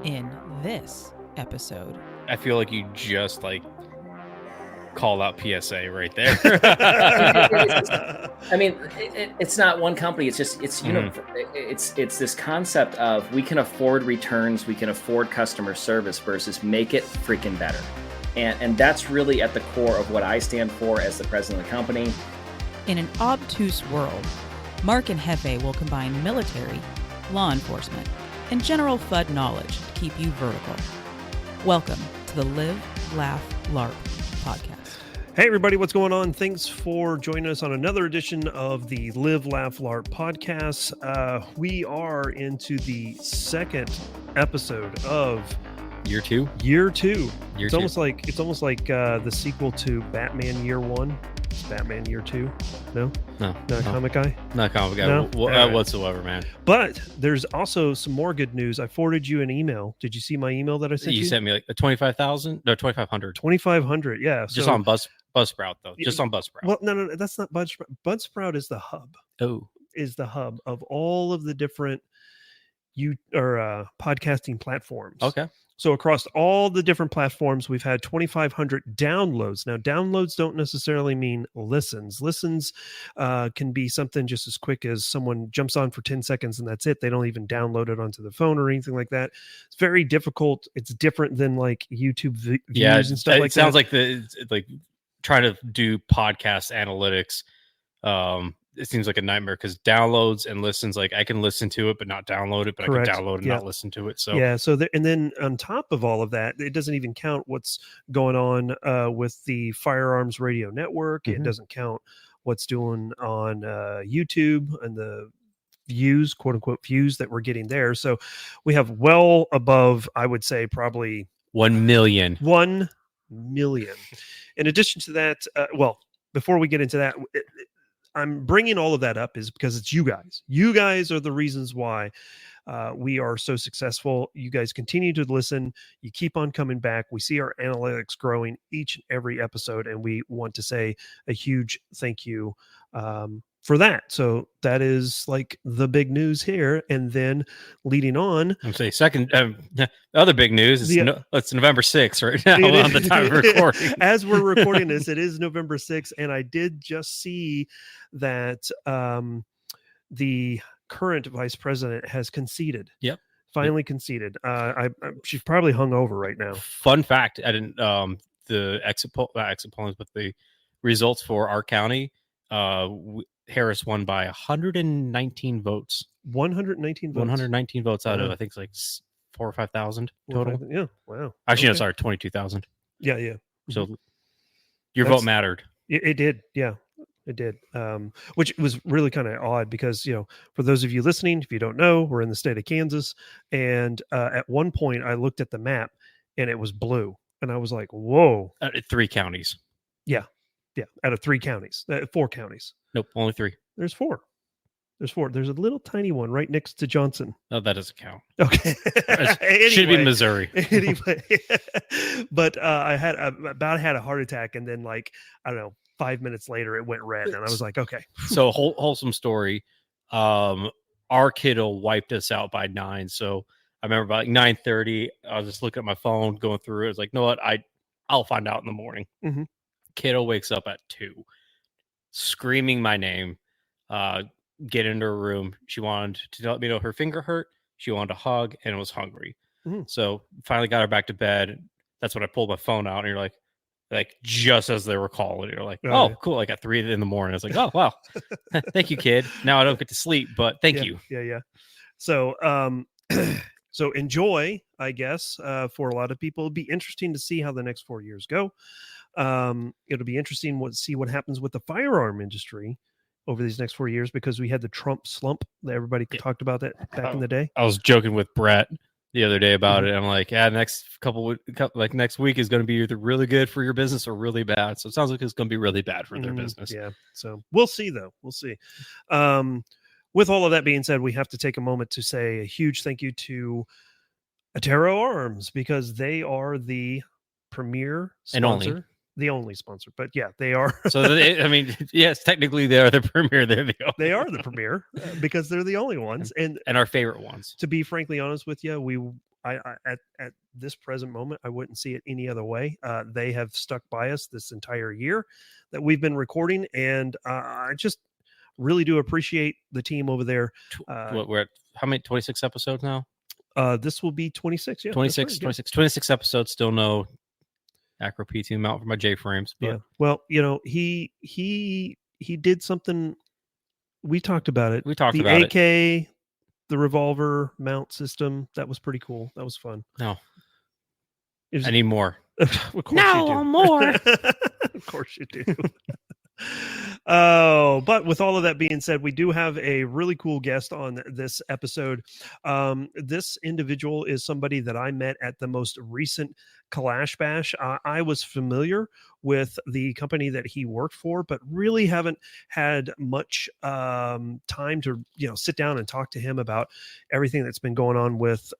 in this episode. I feel like you just called out PSA right there. It's not one company. It's just it's this concept of we can afford returns, we can afford customer service versus make it freaking better, and that's really at the core of what I stand for as the president of the company. In an obtuse world, Mark and Jefe will combine military, law enforcement, and general FUD knowledge to keep you vertical. Welcome to the Live, Laugh, Larp podcast. Hey everybody, what's going on? Thanks for joining us on another edition of the Live, Laugh, Larp podcast. We are into the second episode of Year two. It's almost like the sequel to Batman Year One. It's Batman Year Two. No, not a comic guy. Not a comic guy. No? Whatsoever, man. But there's also some more good news. I forwarded you an email. Did you see my email that I sent you? You sent me a 25,000? No, 2,500. 2,500. Yeah. Just on Buzzsprout though. Just on Buzzsprout. Well, no, that's not Buzzsprout. Buzzsprout is the hub. Oh, is the hub of all of the different podcasting platforms. Okay. So across all the different platforms, we've had 2,500 downloads. Now, downloads don't necessarily mean listens. Listens can be something just as quick as someone jumps on for 10 seconds and that's it. They don't even download it onto the phone or anything like that. It's very difficult. It's different than like YouTube views and stuff like that. It sounds like trying to do podcast analytics. It seems like a nightmare because downloads and listens, like I can listen to it but not download it, but correct. I can download and not listen to it. So and then on top of all of that, it doesn't even count what's going on with the Firearms Radio Network. Mm-hmm. It doesn't count what's doing on YouTube and the views, quote unquote views that we're getting there. So we have well above, I would say, probably 1 million. 1 million. In addition to that, before we get into that, I'm bringing all of that up is because it's you guys. You guys are the reasons why we are so successful. You guys continue to listen. You keep on coming back. We see our analytics growing each and every episode, and we want to say a huge thank you for that. So that is like the big news here. And then leading on, I'm saying second, the other big news is it's November 6th right now on the time of recording. As we're recording this, it is November 6th. And I did just see that the current vice president has conceded. Yep. Finally conceded. She's probably hung over right now. Fun fact. I didn't, the exit polls, but the results for our county, Harris won by 119 votes. 119 votes. 119 votes out of I think it's like 4,000 or 5,000 total. Yeah. Wow. Actually, no, sorry, 22,000. Yeah. So your vote mattered. It did. Yeah, it did. Which was really kind of odd because for those of you listening, if you don't know, we're in the state of Kansas, and at one point I looked at the map and it was blue, and I was like, "Whoa!" 3 counties. Yeah. Out of 3 counties, 4 counties. Nope, only 3. There's 4. There's a little tiny one right next to Johnson. Oh, that doesn't count. Okay. Anyway, should be Missouri. Anyway, but I had a heart attack, and then 5 minutes later it went red, and I was like, okay. So wholesome story. Our kiddo wiped us out by 9. So I remember about 9:30. I was just looking at my phone, going through it. I was like, you know what? I'll find out in the morning. Mm-hmm. Kiddo wakes up at 2, screaming my name. Get into her room. She wanted to let me know her finger hurt. She wanted a hug and was hungry. Mm-hmm. So finally got her back to bed. That's when I pulled my phone out, and you're like just as they were calling, you're like, oh, cool. Like at 3 a.m. I was like, oh wow, thank you, kid. Now I don't get to sleep, but thank you. Yeah. So so enjoy, I guess. For a lot of people, it'll be interesting to see how the next 4 years go. It'll be interesting to see what happens with the firearm industry over these next 4 years, because we had the Trump slump that everybody talked about that back in the day. I was joking with Brett the other day about it. I'm like, next week is going to be either really good for your business or really bad. So it sounds like it's going to be really bad for their business. Yeah. So we'll see though. We'll see. With all of that being said, we have to take a moment to say a huge thank you to Atero Arms, because they are the premier sponsor. The only sponsor, but yeah, they are. So, yes, technically they are the premier. They are the premier because they're the only ones, and our favorite ones. To be frankly honest with you, At this present moment, I wouldn't see it any other way. They have stuck by us this entire year that we've been recording, and I just really do appreciate the team over there. We're at how many 26 episodes now? This will be 26. Yeah, 26 episodes. Still no acro PT mount for my J frames. But yeah. Well, he did something. We talked about it. The AK, the revolver mount system. That was pretty cool. That was fun. No, I need more. Of course no, you do. more. Of course you do. Oh, but with all of that being said, we do have a really cool guest on this episode. This individual is somebody that I met at the most recent Kalash Bash. I was familiar with the company that he worked for, but really haven't had much time to sit down and talk to him about everything that's been going on with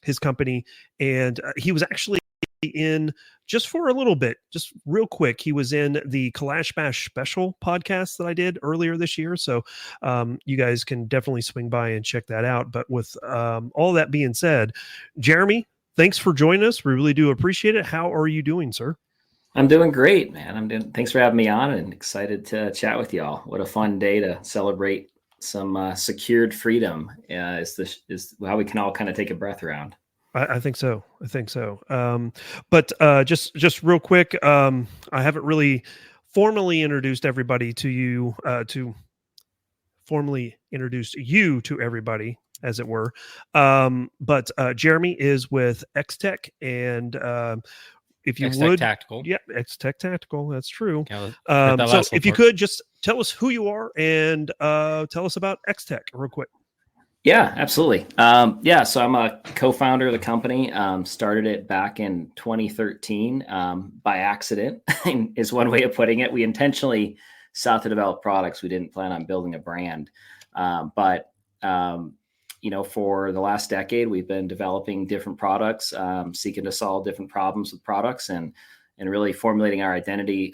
his company. And he was actually in just for a little bit, just real quick. He was in the Kalash Bash special podcast that I did earlier this year. So you guys can definitely swing by and check that out. But with all that being said, Jeremy, thanks for joining us. We really do appreciate it. How are you doing, sir? I'm doing great, man. Thanks for having me on, and excited to chat with y'all. What a fun day to celebrate some secured freedom. Is how we can all kind of take a breath around. I think so. But just real quick, I haven't really formally introduced everybody to you, to everybody, as it were. But Jeremy is with XTech, and if you XTech would, Tactical. Yeah, XTech Tactical. That's true. Yeah, so if you could just tell us who you are and tell us about XTech real quick. Yeah, absolutely. So I'm a co-founder of the company. Started it back in 2013 by accident, is one way of putting it. We intentionally sought to develop products. We didn't plan on building a brand. But for the last decade, we've been developing different products, seeking to solve different problems with products, and really formulating our identity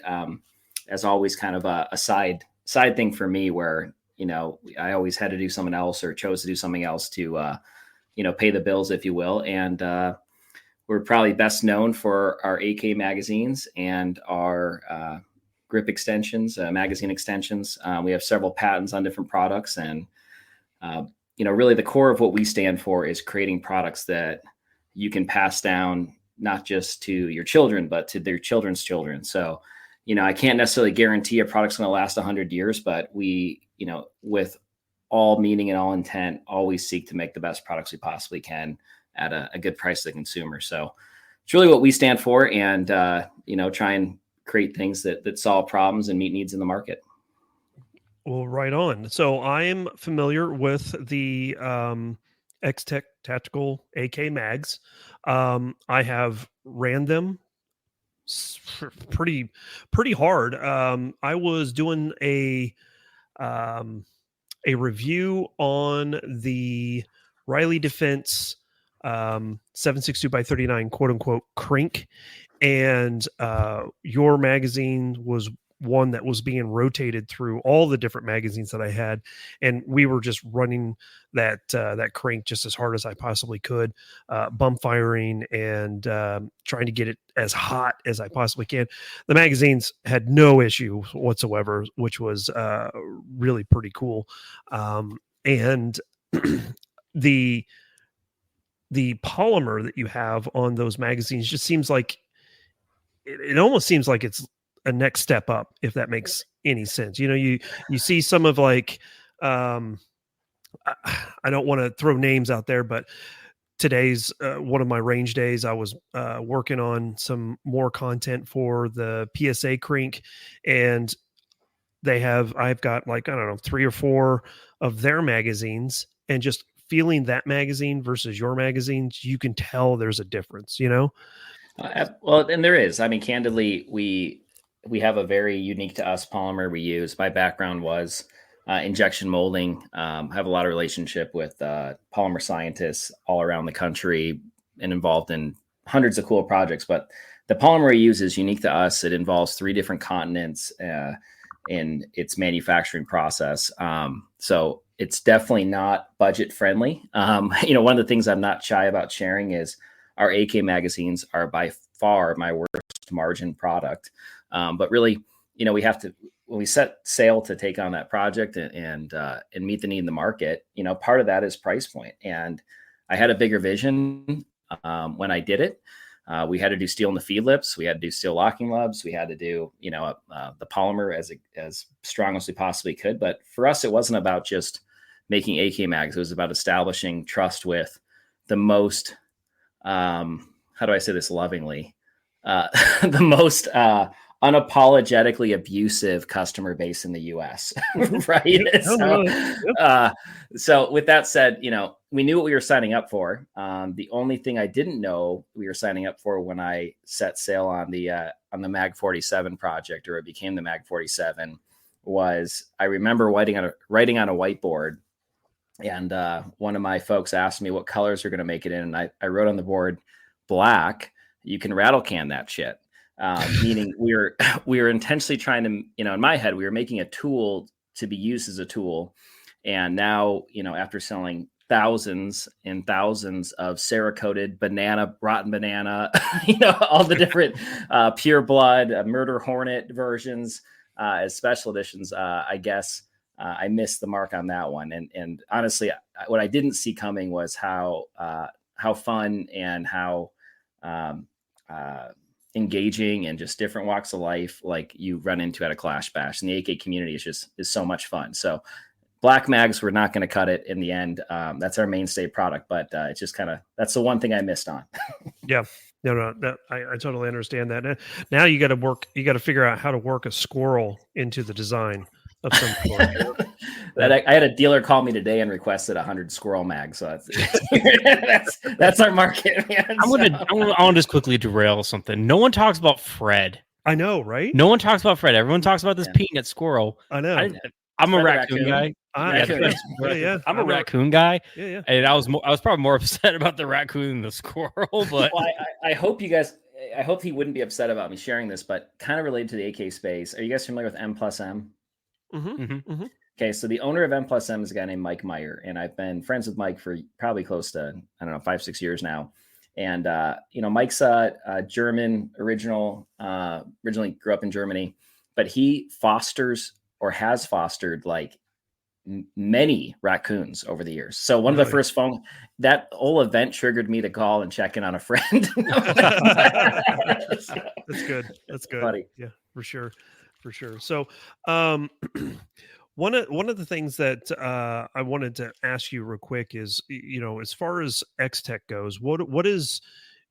as always kind of a side thing for me, where I always had to do something else, or chose to do something else to, pay the bills, if you will. And we're probably best known for our AK magazines and our grip extensions, magazine extensions. We have several patents on different products. And, really the core of what we stand for is creating products that you can pass down, not just to your children, but to their children's children. So, I can't necessarily guarantee a product's going to last 100 years, but we, with all meaning and all intent, always seek to make the best products we possibly can at a good price to the consumer. So it's really what we stand for, and, try and create things that solve problems and meet needs in the market. Well, right on. So I am familiar with the XTech Tactical AK mags. I have ran them pretty hard. I was doing a review on the Riley Defense 762x39 quote unquote crank, and your magazine was one that was being rotated through all the different magazines that I had, and we were just running that crank just as hard as I possibly could, bump firing and trying to get it as hot as I possibly can. The magazines had no issue whatsoever, which was really pretty cool. And the polymer that you have on those magazines just seems like it almost seems like it's a next step up, if that makes any sense. You see some of like, I don't want to throw names out there, but today's one of my range days. I was working on some more content for the PSA Crink, and I've got like, I don't know, 3 or 4 of their magazines, and just feeling that magazine versus your magazines, you can tell there's a difference, Well, and there is. I mean, candidly, we have a very unique to us polymer we use. My background was injection molding. I have a lot of relationship with polymer scientists all around the country and involved in hundreds of cool projects. But the polymer we use is unique to us. It involves 3 different continents. in its manufacturing process. So it's definitely not budget friendly. One of the things I'm not shy about sharing is our AK magazines are by far my worst margin product. But really, we have to, when we set sail to take on that project and meet the need in the market, part of that is price point. And I had a bigger vision when I did it. We had to do steel in the feed lips. We had to do steel locking lubs. We had to do, the polymer as strong as we possibly could. But for us, it wasn't about just making AK mags. It was about establishing trust with the most, how do I say this lovingly? The most unapologetically abusive customer base in the US, right? So with that said, we knew what we were signing up for. The only thing I didn't know we were signing up for when I set sail on the Mag 47 project, or it became the Mag 47, was I remember writing on a whiteboard, and one of my folks asked me what colors are going to make it in, and I wrote on the board black. You can rattle can that shit. Meaning we were intentionally trying to, in my head, we were making a tool to be used as a tool. And now, after selling thousands and thousands of Cerakoted rotten banana, all the different pure blood, murder hornet versions as special editions, I guess I missed the mark on that one. And honestly, what I didn't see coming was how fun and how engaging and just different walks of life like you run into at a Clash Bash. And the AK community is so much fun. So black mags, we're not going to cut it in the end. That's our mainstay product, but it's just that's the one thing I missed on. Yeah. No, I totally understand that. Now you got to figure out how to work a squirrel into the design of some sort. I had a dealer call me today and requested 100 squirrel mags. So that's our market, man. I want to just quickly derail something. No one talks about Fred. I know, right? No one talks about Fred. Everyone talks about this peanut squirrel. I know. I'm a raccoon guy. Yeah. I'm a raccoon guy. Yeah. And I was probably more upset about the raccoon than the squirrel. But well, I hope you guys. I hope he wouldn't be upset about me sharing this, but kind of related to the AK space. Are you guys familiar with M+M? Mm-hmm. Okay, so the owner of M+M is a guy named Mike Meyer, and I've been friends with Mike for probably close to 5-6 years now. And Mike's a German originally grew up in Germany, but he fosters or has fostered like many raccoons over the years. So one of the first that whole event triggered me to call and check in on a friend. That's good. That's good. Funny. Yeah, for sure. So, one of the things that I wanted to ask you real quick is, as far as XTech goes, what is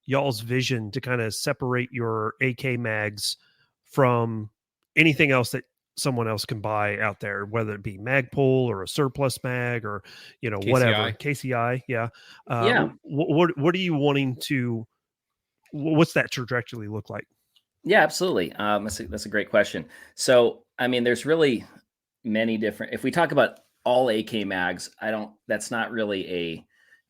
y'all's vision to kind of separate your AK mags from anything else that someone else can buy out there, whether it be Magpul or a surplus mag or KCI. whatever KCI? Yeah. What are you wanting to? What's that trajectory look like? Yeah, absolutely. That's a great question. So, there's really many different, if we talk about all AK mags, that's not really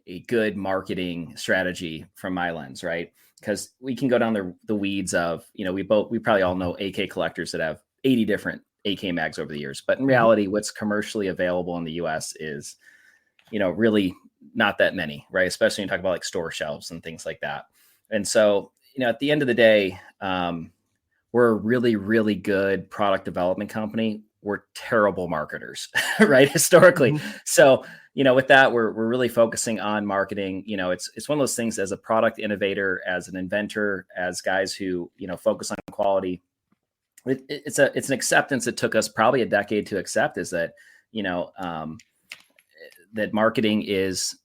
a good marketing strategy from my lens, right? Because we can go down the weeds of, we probably all know AK collectors that have 80 different AK mags over the years, but in reality, what's commercially available in the US is, really not that many, right? Especially when you talk about like store shelves and things like that. And so, at the end of the day, we're a really, really good product development company. We're terrible marketers, right? Historically. So, with that, we're really focusing on marketing. It's one of those things as a product innovator, as an inventor, as guys who, focus on quality. It's an acceptance that took us probably a decade to accept, is that, that marketing is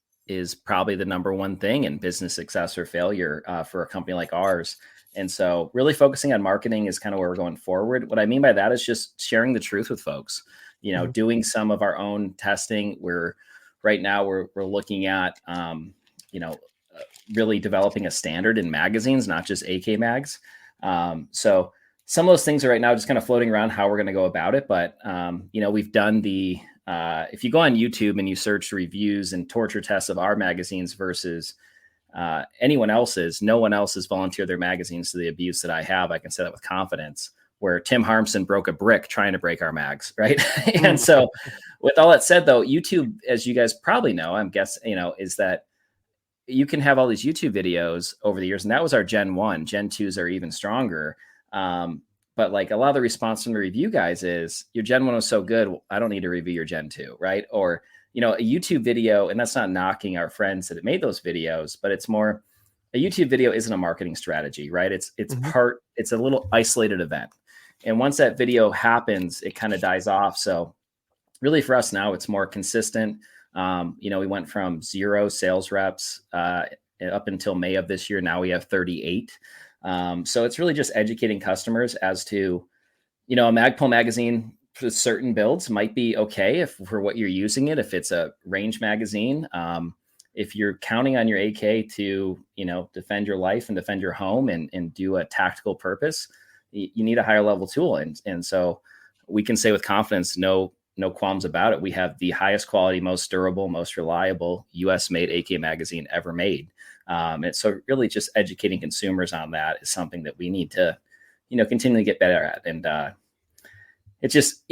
probably the number one thing in business success or failure for a company like ours. And so really focusing on marketing is kind of where we're going forward. What I mean by that is just sharing the truth with folks, doing some of our own testing. Right now we're looking at, really developing a standard in magazines, not just AK mags. So some of those things are right now just kind of floating around how we're going to go about it. But, we've done if you go on YouTube and you search reviews and torture tests of our magazines versus anyone else's, no one else has volunteered their magazines to the abuse that I have. I can say that with confidence. where Tim Harmson broke a brick trying to break our mags, right? And so with all that said, though, YouTube, as you guys probably know, I'm guessing, is that you can have all these YouTube videos over the years, and that was our Gen 1. Gen 2s are even stronger. But like a lot of the response from the review guys is, your Gen 1 was so good, I don't need to review your Gen 2, right? Or, a YouTube video, and that's not knocking our friends that made those videos, but it's more, a YouTube video isn't a marketing strategy, right? It's a little isolated event. And once that video happens, it kind of dies off. So really for us now, it's more consistent. We went from 0 sales reps up until May of this year. Now we have 38. So it's really just educating customers as to, a Magpul magazine for certain builds might be okay for what you're using it. If it's a range magazine, if you're counting on your AK to, defend your life and defend your home and do a tactical purpose, you need a higher level tool. And so we can say with confidence, no qualms about it. We have the highest quality, most durable, most reliable US made AK magazine ever made. And so really just educating consumers on that is something that we need to, continually get better at. And it's just,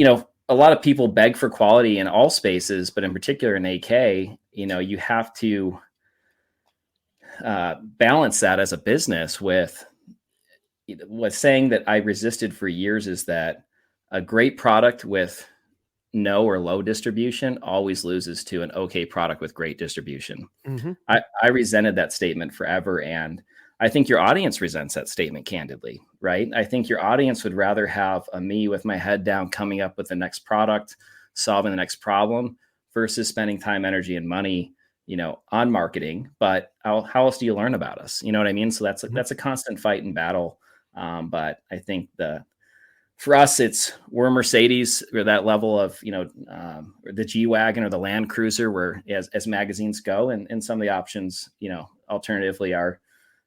a lot of people beg for quality in all spaces, but in particular in AK, you have to balance that as a business with saying that I resisted for years is that a great product with no or low distribution always loses to an okay product with great distribution. Mm-hmm. I resented that statement forever. And I think your audience resents that statement candidly, right? I think your audience would rather have me with my head down coming up with the next product, solving the next problem versus spending time, energy, and money, on marketing. But how else do you learn about us? You know what I mean? So that's a constant fight and battle. But I think for us, we're Mercedes, or that level of, the G-Wagon or the Land Cruiser, where as magazines go, and some of the options, alternatively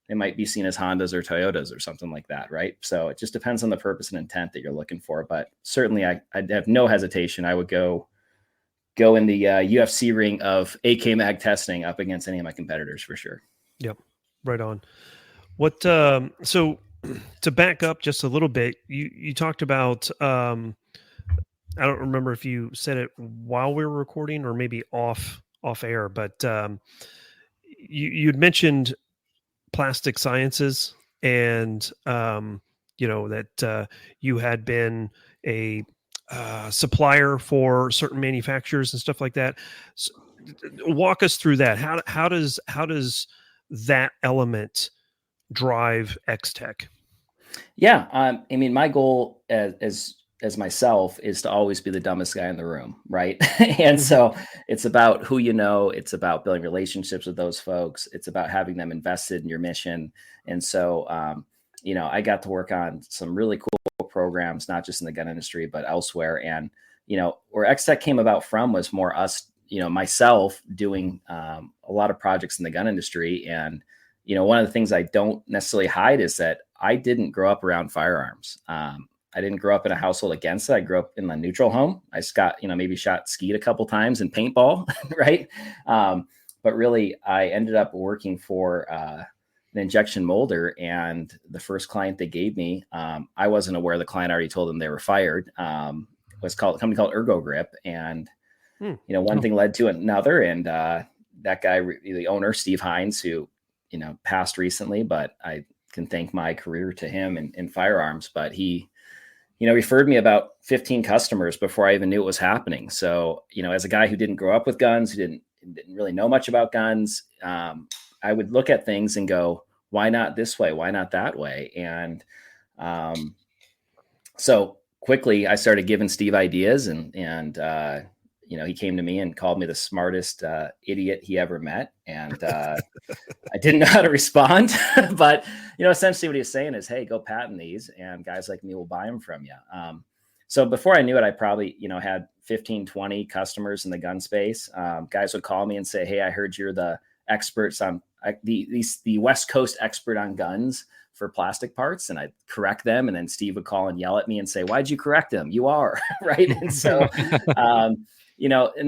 they might be seen as Hondas or Toyotas or something like that, right? So it just depends on the purpose and intent that you're looking for. But certainly I'd have no hesitation. I would go in the UFC ring of AK mag testing up against any of my competitors for sure. Yep. Right on. What, so to back up just a little bit, you talked about, I don't remember if you said it while we were recording or maybe off air, but you'd mentioned plastic sciences and, that you had been a supplier for certain manufacturers and stuff like that. So, walk us through that. How does that element drive XTech? Yeah. My goal as myself is to always be the dumbest guy in the room. Right. And so it's about who, it's about building relationships with those folks. It's about having them invested in your mission. And so, I got to work on some really cool programs, not just in the gun industry, but elsewhere. And, where XTech came about from was more us, myself doing a lot of projects in the gun industry. And, one of the things I don't necessarily hide is that I didn't grow up around firearms. I didn't grow up in a household against it. I grew up in a neutral home. I maybe skied a couple times in paintball, right? But really, I ended up working for an injection molder, and the first client they gave me, I wasn't aware the client already told them they were fired. Was called a company called Ergo Grip, and one thing led to another, and that guy, the owner, Steve Hines, who passed recently, but I can thank my career to him in firearms. But he, referred me about 15 customers before I even knew what was happening. So, as a guy who didn't grow up with guns, who didn't really know much about guns, I would look at things and go, why not this way? Why not that way? And so quickly I started giving Steve ideas, and he came to me and called me the smartest idiot he ever met. And I didn't know how to respond, but, essentially what he's saying is, hey, go patent these and guys like me will buy them from you. So before I knew it, I probably, had 15, 20 customers in the gun space. Guys would call me and say, hey, I heard you're the experts on the West Coast expert on guns for plastic parts. And I'd correct them. And then Steve would call and yell at me and say, why'd you correct them? You are right. And so, and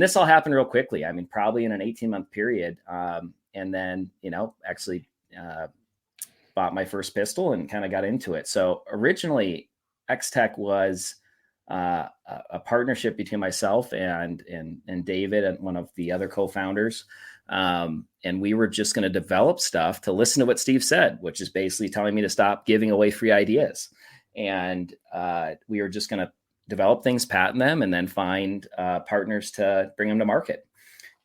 this all happened real quickly. Probably in an 18-month period. And then, actually bought my first pistol and kind of got into it. So originally XTech was a partnership between myself and David and one of the other co-founders. And we were just going to develop stuff to listen to what Steve said, which is basically telling me to stop giving away free ideas. And we were just going to develop things, patent them, and then find partners to bring them to market.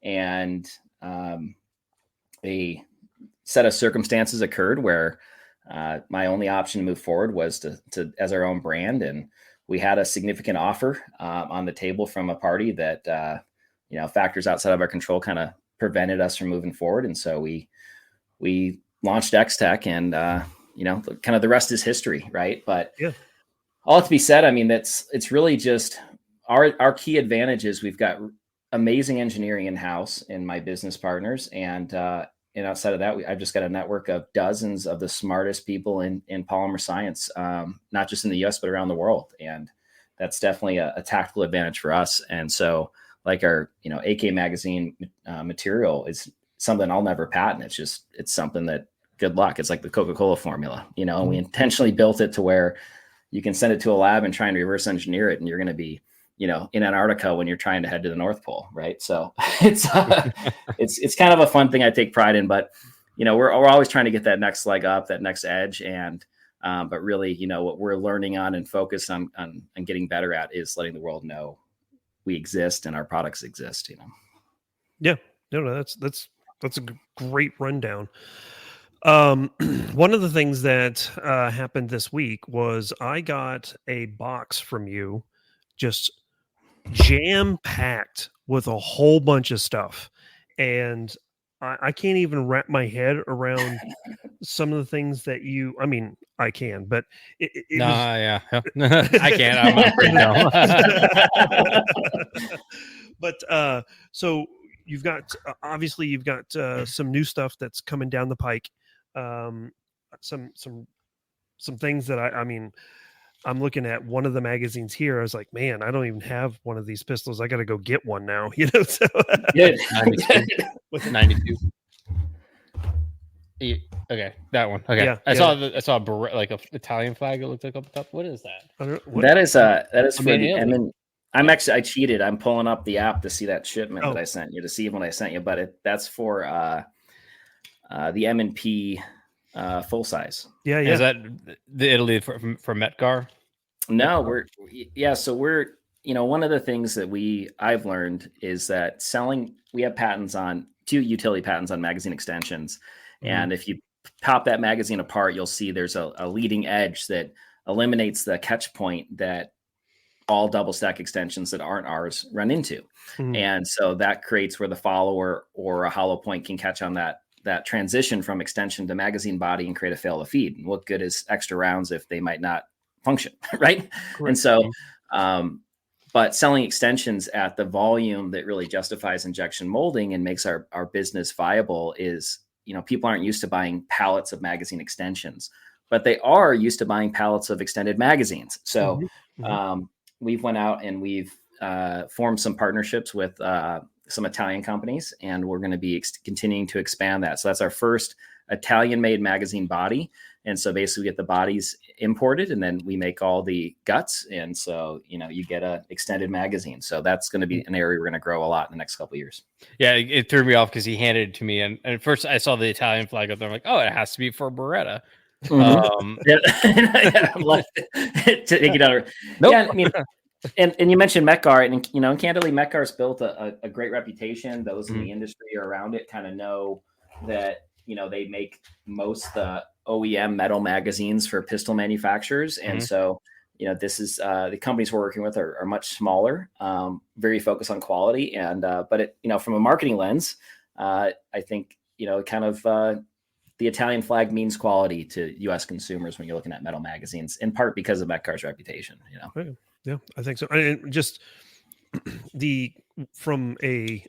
And a set of circumstances occurred where my only option to move forward was to as our own brand. And we had a significant offer on the table from a party that, factors outside of our control kind of prevented us from moving forward. And so we launched XTech, and, kind of the rest is history. Right. But yeah, all to be said, I mean, it's really just our key advantage is we've got amazing engineering in-house in my business partners. And outside of that, I've just got a network of dozens of the smartest people in polymer science, not just in the US, but around the world. And that's definitely a tactical advantage for us. And so like our, AK magazine material is something I'll never patent. It's something that good luck. It's like the Coca-Cola formula, and we intentionally built it to where you can send it to a lab and try and reverse engineer it. And you're going to be, in Antarctica when you're trying to head to the North Pole. Right. So it's kind of a fun thing I take pride in, but, we're always trying to get that next leg up, that next edge. And, but really, what we're learning on and focused on getting better at is letting the world know we exist and our products exist, Yeah, no, that's a great rundown. One of the things that happened this week was I got a box from you, just jam-packed with a whole bunch of stuff, and I can't even wrap my head around some of the things that I can, but yeah. I can't. I'm afraid no. But so you've got obviously you've got some new stuff that's coming down the pike. Some things that I'm looking at one of the magazines here. I was like, man, I don't even have one of these pistols. I got to go get one now. So good. 92. Okay, that one. Okay, Yeah, I saw like a Italian flag. It looked like up top. What is that? That is for the I cheated. I'm pulling up the app to see that shipment that I sent you, to see when I sent you. But that's for the M&P full size. Yeah. Is that the Italy from Metcar? No, we're one of the things that I've learned is that we have patents on 2 utility patents on magazine extensions. Mm-hmm. And if you pop that magazine apart, you'll see there's a leading edge that eliminates the catch point that all double stack extensions that aren't ours run into. Mm-hmm. And so that creates where the follower or a hollow point can catch on that transition from extension to magazine body and create a fail to feed. And what good is extra rounds if they might not function, right? Correct. And so, but selling extensions at the volume that really justifies injection molding and makes our business viable is, people aren't used to buying pallets of magazine extensions, but they are used to buying pallets of extended magazines. So we've went out and we've formed some partnerships with some Italian companies, and we're going to be continuing to expand that. So that's our first Italian-made magazine body. And so basically we get the bodies imported, and then we make all the guts. And so, you get a extended magazine. So that's going to be an area we're going to grow a lot in the next couple of years. Yeah, it threw me off because he handed it to me. And at first I saw the Italian flag up there. I'm like, oh, it has to be for Beretta. Mm-hmm. Take it out. Nope. Yeah, and you mentioned Metcar, and candidly, Metcar's built a great reputation. Those in the industry around it kind of know that they make most the OEM metal magazines for pistol manufacturers, and so this is the companies we're working with are much smaller, very focused on quality, and but it from a marketing lens, I think kind of the Italian flag means quality to U.S. consumers when you're looking at metal magazines, in part because of Metcar's reputation. Yeah, I think so. And just from a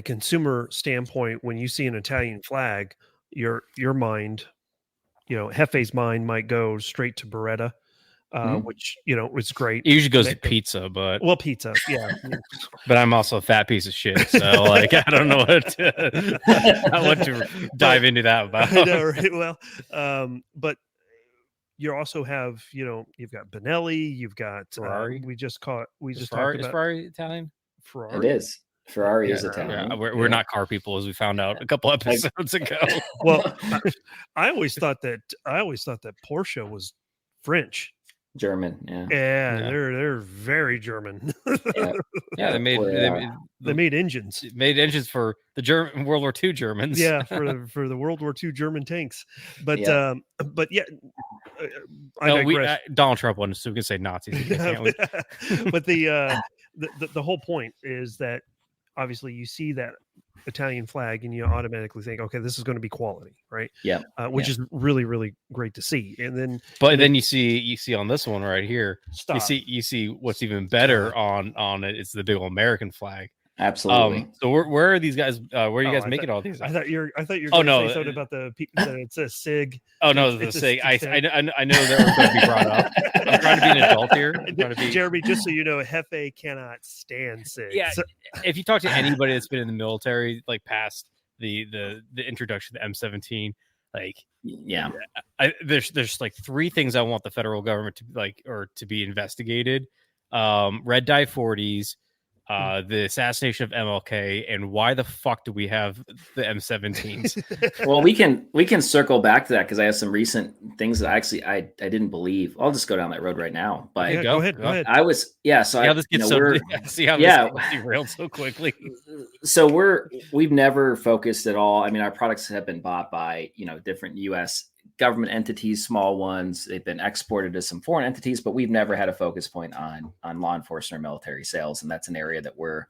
consumer standpoint, when you see an Italian flag, your mind, Jefe's mind might go straight to Beretta, which is great. It usually goes to pizza, but pizza, yeah. But I'm also a fat piece of shit, so I don't know what to dive into that about. I know, right? Well, but you also have, you've got Benelli, you've got Ferrari. we just Talked about Ferrari Italian. Ferrari. It is. Ferrari is Yeah, Italian. we're not car people, as we found out a couple episodes ago. Well, I always thought that Porsche was French. German, yeah. Yeah, Yeah. they're very German. Yeah, they made engines. Made engines for the German World War II Germans. Yeah, for the World War II German tanks. But Yeah. I digress. Donald Trump won, so we can say Nazis again, can't we? But the whole point is that obviously you see that Italian flag and you automatically think, okay, this is going to be quality, right? Yeah. Which is really, really great to see. And then, then you see on this one right here, you see what's even better on it. It's the big old American flag. Absolutely. So where are these guys? Where are you guys making all these? I thought you were Oh, going no. to say something about that it's a SIG. Oh no, the SIG. I know that was going to be brought up. I'm trying to be an adult here. Jeremy, just so you know, Jefe cannot stand SIG. Yeah, if you talk to anybody that's been in the military, like past the introduction to M17, like there's like three things I want the federal government to be investigated: red dye 40s, the assassination of MLK, and why the fuck do we have the M17s? Well, we can circle back to that because I have some recent things that I didn't believe. I'll just go down that road right now. But go ahead. I was So see how this gets derailed so quickly. So we've never focused at all. I mean, our products have been bought by different U.S. government entities, small ones. They've been exported to some foreign entities, but we've never had a focus point on law enforcement or military sales, and that's an area that we're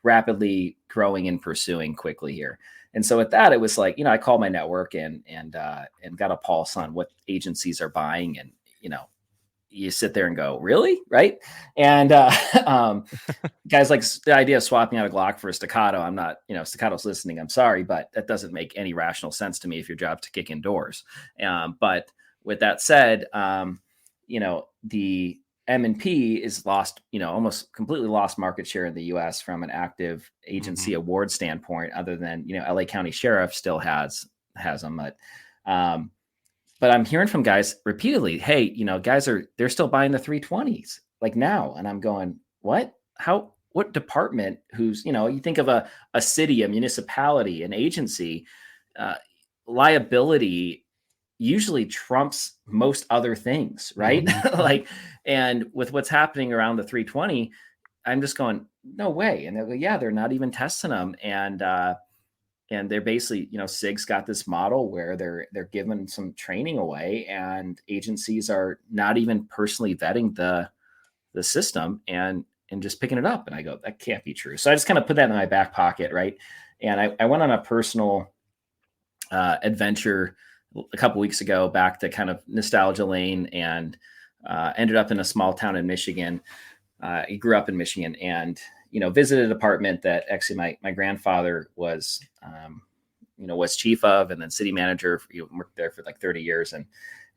rapidly growing and pursuing quickly here. And so with that, it was like, I called my network and got a pulse on what agencies are buying, and you sit there and go, really? Right. And guys, like the idea of swapping out a Glock for a Staccato. I'm not, Staccato's listening. I'm sorry, but that doesn't make any rational sense to me if your job's to kick in doors. But with that said, the M&P is lost, almost completely lost market share in the U.S. from an active agency award standpoint, other than, LA County Sheriff still has them. But I'm hearing from guys repeatedly, hey, guys they're still buying the 320s like now. And I'm going, what? What department who's, you think of a city, a municipality, an agency, liability usually trumps most other things, right? And with what's happening around the 320, I'm just going, no way. And they're like, yeah, they're not even testing them. And they're basically, SIG's got this model where they're giving some training away, and agencies are not even personally vetting the system and just picking it up. And I go, that can't be true. So I just kind of put that in my back pocket, right? And I went on a personal adventure a couple weeks ago back to kind of nostalgia lane, and ended up in a small town in Michigan. I grew up in Michigan, and visited a department that actually my grandfather was chief of, and then city manager. Worked there for like 30 years. And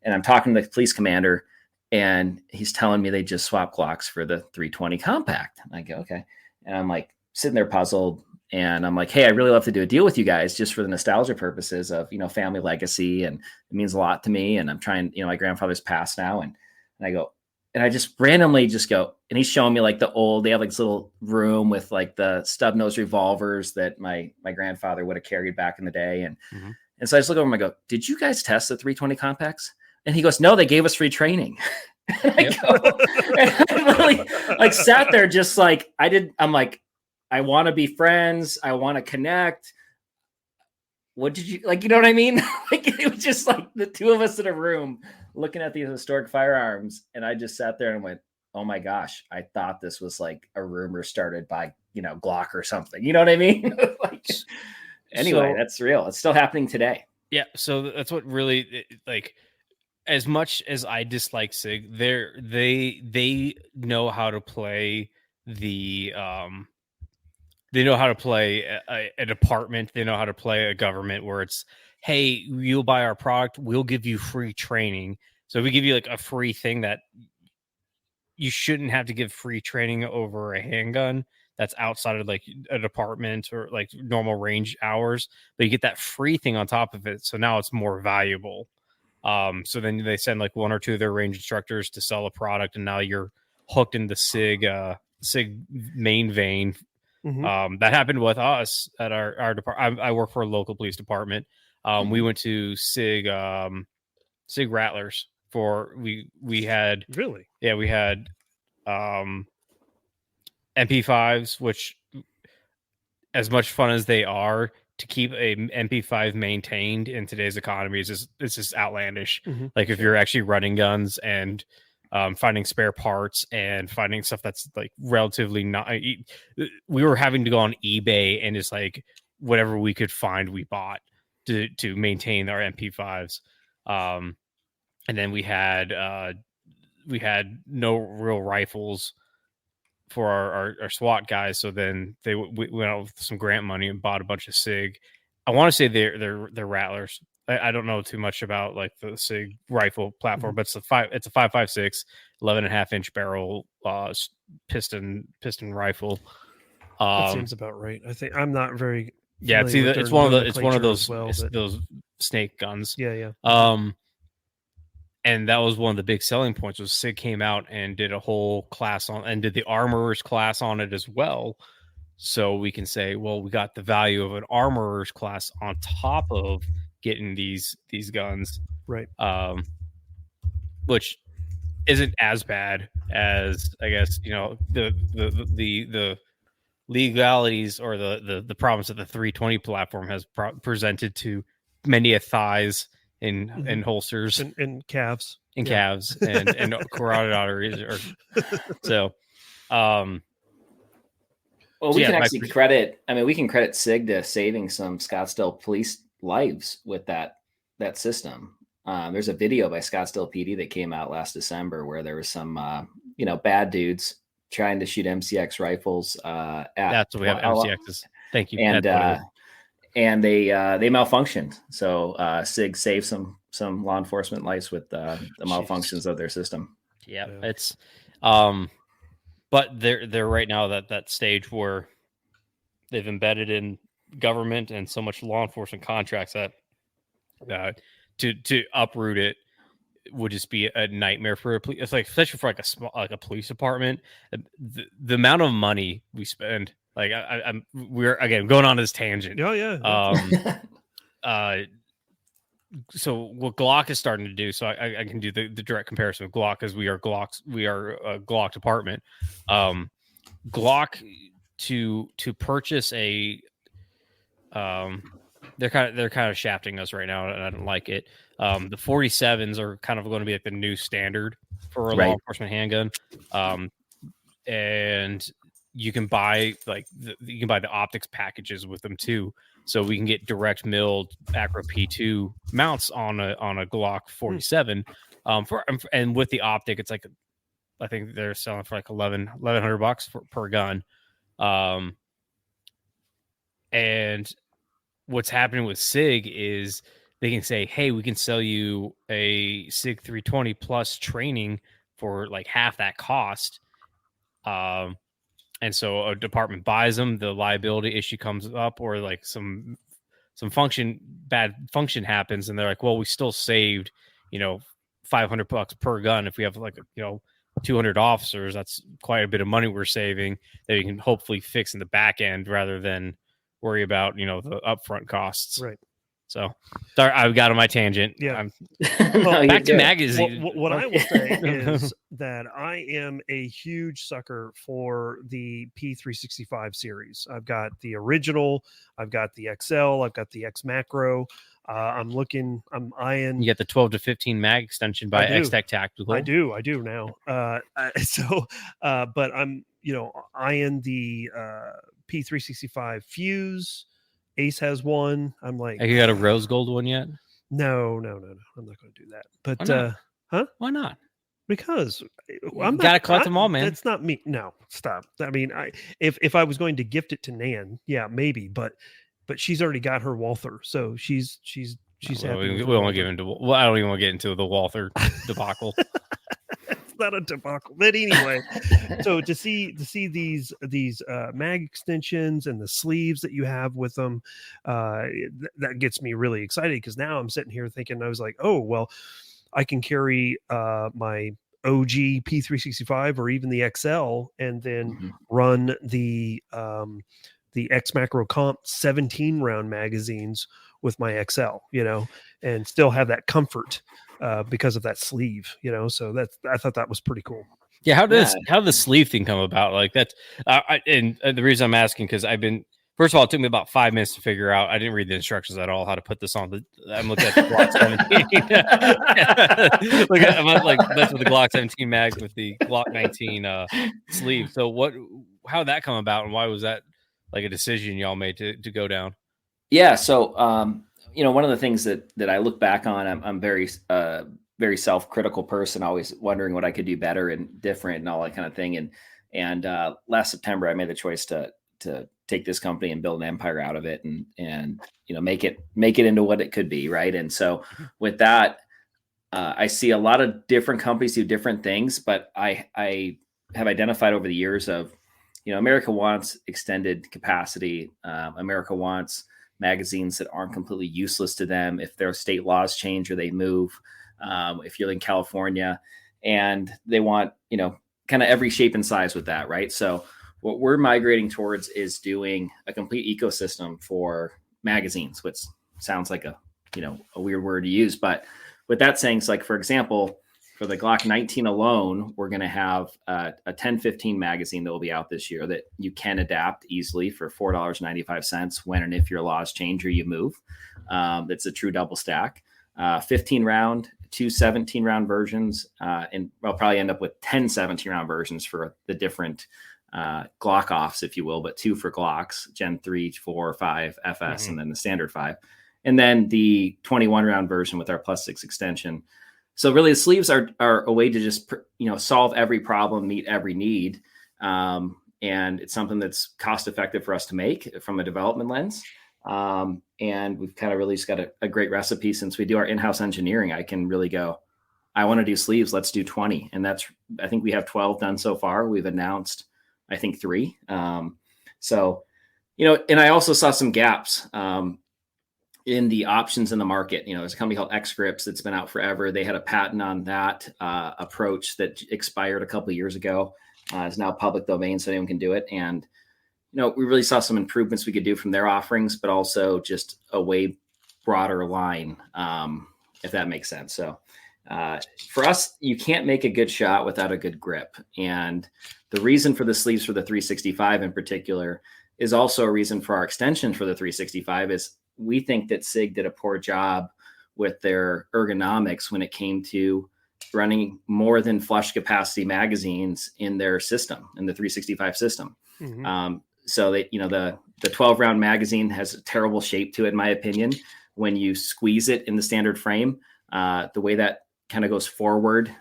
I'm talking to the police commander, and he's telling me they just swapped Glocks for the 320 compact. And I go, okay. And I'm like sitting there puzzled, and I'm like, hey, I really love to do a deal with you guys just for the nostalgia purposes of, family legacy. And it means a lot to me. And I'm trying, my grandfather's passed now. And I go, and I just randomly just go, and he's showing me like they have like this little room with like the stub nose revolvers that my grandfather would have carried back in the day. And so I just look over and I go, did you guys test the 320 compacts? And he goes, no, they gave us free training. And I literally like sat there just like I'm like, I want to be friends. I want to connect. What did you like? You know what I mean? Like it was just like the two of us in a room looking at these historic firearms. And I just sat there and went, oh my gosh, I thought this was like a rumor started by, Glock or something. You know what I mean? Anyway, that's real. It's still happening today. Yeah. So that's what really, like, as much as I dislike SIG, they know how to play they know how to play a department. They know how to play a government where it's, hey, you'll buy our product, we'll give you free training. So we give you like a free thing that you shouldn't have to give free training over a handgun that's outside of like a department or like normal range hours, but you get that free thing on top of it. So now it's more valuable. So then they send like one or two of their range instructors to sell a product, and now you're hooked in the SIG main vein. That happened with us at our department. I work for a local police department. We went to SIG Rattlers for we had really we had MP5s, which, as much fun as they are, to keep a MP5 maintained in today's economy is just outlandish. Like if you're actually running guns and finding spare parts and finding stuff that's like relatively not, we were having to go on eBay and just like whatever we could find, we bought to maintain our MP5s. And then we had no real rifles for our SWAT guys. So then we went out with some grant money and bought a bunch of SIG. I want to say they're Rattlers. I don't know too much about like the SIG rifle platform, but it's a 5.56, 11.5-inch barrel piston rifle. That seems about right. I think I'm not very. Yeah, it's one of those snake guns. Yeah. And that was one of the big selling points. Was SIG came out and did a whole class on, and did the armorer's class on it as well. So we can say, well, we got the value of an armorer's class on top of getting these guns, right? Which isn't as bad as, I guess, the legalities or the problems that the 320 platform has presented to many a thighs in holsters and calves and carotid arteries so. Well, we can actually we can credit SIG to saving some Scottsdale police lives with that system. There's a video by Scottsdale PD that came out last December where there was some bad dudes trying to shoot MCX rifles that's what we have, MCXs. Thank you. And they malfunctioned. So SIG saved some law enforcement lives with the malfunctions of their system. Yeah, it's but they're right now that stage where they've embedded in government and so much law enforcement contracts that to uproot it would just be a nightmare for a police. It's like, especially for a police department, the amount of money we spend. Like we're again going on this tangent. Oh yeah. So what Glock is starting to do, so I can do the direct comparison with Glock, because we are a Glock department. Glock to purchase a they're kind of shafting us right now, and I don't like it. The 47s are kind of going to be like the new standard for a law enforcement handgun. And you can buy the optics packages with them too. So we can get direct milled Acro P2 mounts on a Glock 47. And with the optic, it's like, I think they're selling for like $1,100 per gun. And what's happening with SIG is they can say, hey, we can sell you a SIG 320 plus training for like half that cost. And so a department buys them, the liability issue comes up, or like some bad function happens, and they're like, well, we still saved, $500 per gun. If we have 200 officers, that's quite a bit of money we're saving that you can hopefully fix in the back end rather than worry about, the upfront costs. Right. So sorry, I got on my tangent. Yeah. Back to magazine. What I will say is that I am a huge sucker for the P365 series. I've got the original, I've got the XL, I've got the X Macro. I'm eyeing. You get the 12 to 15 mag extension by XTech Tactical. I do now. But I'm eyeing the P365 Fuse. Ace has one. I'm like, have you got a rose gold one yet? No. I'm not going to do that. But huh? Why not? Because I'm got to collect them all, man. That's not me. No, stop. I mean, if I was going to gift it to Nan, yeah, maybe. But she's already got her Walther, so she's happy. We won't get into. Well, I don't even want to get into the Walther debacle. not a debacle. But anyway, so to see these mag extensions and the sleeves that you have with them, that gets me really excited, because now I'm sitting here thinking, I was like, oh well, I can carry my OG P365 or even the XL, and then run the X Macro Comp 17 round magazines with my XL, and still have that comfort because of that sleeve, so I thought that was pretty cool. Yeah. How did the sleeve thing come about? Like that's, and the reason I'm asking, because first of all, it took me about 5 minutes to figure out. I didn't read the instructions at all how to put this on. I'm looking at the Glock 17. I'm like, that's with the Glock 17 mag with the Glock 19 sleeve. So how did that come about, and why was that like a decision y'all made to go down? Yeah. So, one of the things that I look back on, I'm very self-critical person, always wondering what I could do better and different and all that kind of thing. And last September, I made the choice to take this company and build an empire out of it, and make it into what it could be. Right. And so with that, I see a lot of different companies do different things, but I have identified over the years of, America wants extended capacity. America wants magazines that aren't completely useless to them if their state laws change or they move. If you're in California, and they want, kind of every shape and size with that. Right. So what we're migrating towards is doing a complete ecosystem for magazines, which sounds like a weird word to use, but with that saying, it's like, for example, for the Glock 19 alone, we're going to have a 1015 magazine that will be out this year that you can adapt easily for $4.95 when and if your laws change or you move. That's a true double stack. 15 round, 2 17 round versions, and we'll probably end up with 10 17 round versions for the different Glock offs, if you will, but 2 for Glocks, Gen 3, 4, 5, FS, and then the standard 5. And then the 21 round version with our +6 extension. So really the sleeves are a way to just, solve every problem, meet every need. And it's something that's cost effective for us to make from a development lens. And we've kind of really just got a great recipe. Since we do our in-house engineering, I can really go, I want to do sleeves. Let's do 20. And I think we have 12 done so far. We've announced, I think 3. So, and I also saw some gaps, in the options in the market. There's a company called X-Grips that's been out forever. They had a patent on that approach that expired a couple of years ago. It's now public domain, so anyone can do it. And, we really saw some improvements we could do from their offerings, but also just a way broader line, if that makes sense. So for us, you can't make a good shot without a good grip. And the reason for the sleeves for the 365 in particular is also a reason for our extension for the 365 is we think that SIG did a poor job with their ergonomics when it came to running more than flush capacity magazines in their system, in the 365 system. So that, the 12 round magazine has a terrible shape to it, in my opinion. When you squeeze it in the standard frame, the way that kind of goes forward,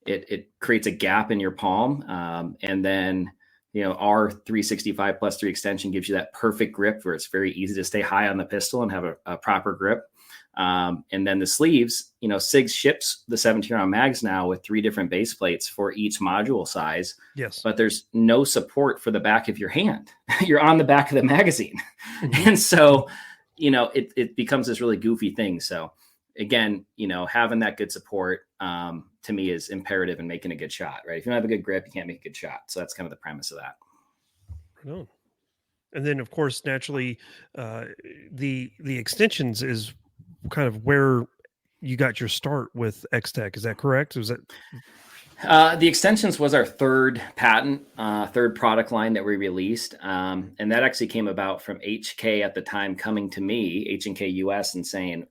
it creates a gap in your palm. And then, our 365 +3 extension gives you that perfect grip where it's very easy to stay high on the pistol and have a proper grip. And then the sleeves, SIG ships the 17 round mags now with 3 different base plates for each module size. Yes. But there's no support for the back of your hand. You're on the back of the magazine. And so, it becomes this really goofy thing. So again, having that good support, to me is imperative in making a good shot, right? If you don't have a good grip, you can't make a good shot. So that's kind of the premise of that. Right on. And then of course, naturally, the extensions is kind of where you got your start with XTech. Is that correct? Was that the extensions was our third patent, third product line that we released. And that actually came about from HK at the time coming to me, H&K US, and saying,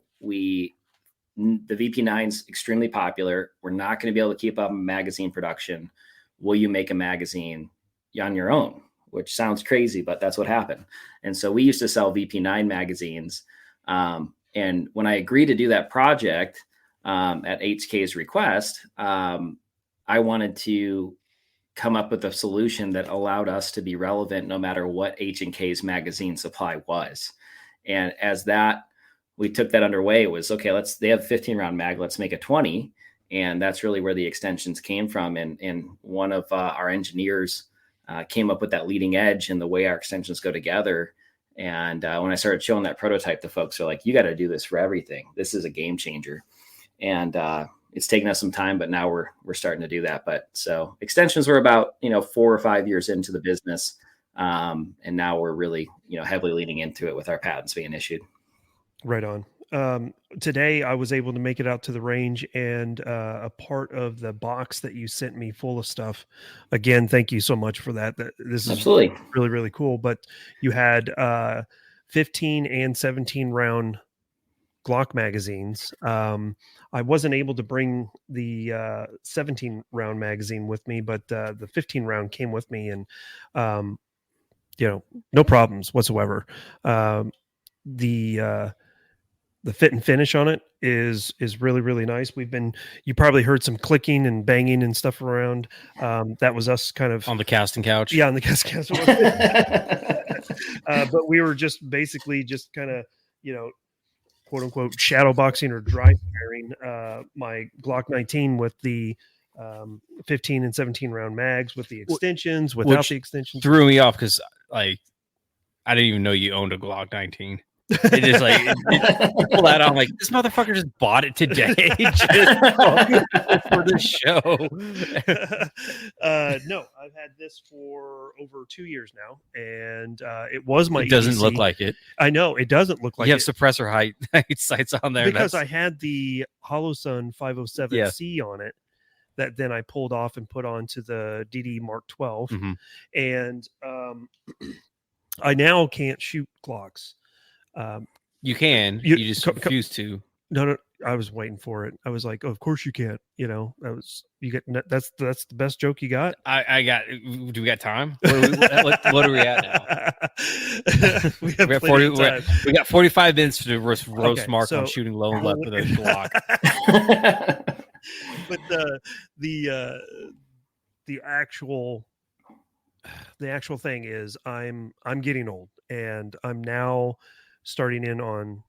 the VP9 is extremely popular. We're not going to be able to keep up magazine production. Will you make a magazine on your own? Which sounds crazy, but that's what happened. And so we used to sell VP9 magazines. And when I agreed to do that project at HK's request, I wanted to come up with a solution that allowed us to be relevant no matter what H&K's magazine supply was. And as we took that underway, it was, okay, they have 15 round mag, let's make a 20. And that's really where the extensions came from. And one of our engineers came up with that leading edge and the way our extensions go together. And when I started showing that prototype, the folks are like, you got to do this for everything. This is a game changer. And it's taken us some time, but now we're starting to do that. But so extensions were about, 4 or 5 years into the business. And now we're really, heavily leaning into it with our patents being issued. Right on. Today I was able to make it out to the range, and a part of the box that you sent me full of stuff. Again, thank you so much for that. This is Absolutely really, really cool. But you had 15 and 17 round Glock magazines. I wasn't able to bring the 17 round magazine with me, but the 15 round came with me, and no problems whatsoever. The fit and finish on it is really, really nice. You probably heard some clicking and banging and stuff around. That was us kind of on the casting couch. Yeah, on the casting couch. But we were just basically just kind of, quote unquote, shadow boxing or dry firing my Glock 19 with the 15 and 17 round mags with the extensions, without the extensions. Threw me off because I didn't even know you owned a Glock 19. It just you pull that out, I'm like, this motherfucker just bought it today just for the show. No, I've had this for over 2 years now, and it was my. It doesn't EDC. look like it. I know it doesn't look like you have it. suppressor height sights on there because I had the HoloSun 507C on it that then I pulled off and put onto the DD Mark 12, and I now can't shoot Glocks. You can. You just refuse to. No, I was waiting for it. I was like, oh, of course you can't. That's the best joke you got. I got. Do we got time? What are we at now? we got 40. We got 45 minutes to roast Mark on shooting low and left with a Glock. But the actual thing is, I'm getting old, and I'm now starting in on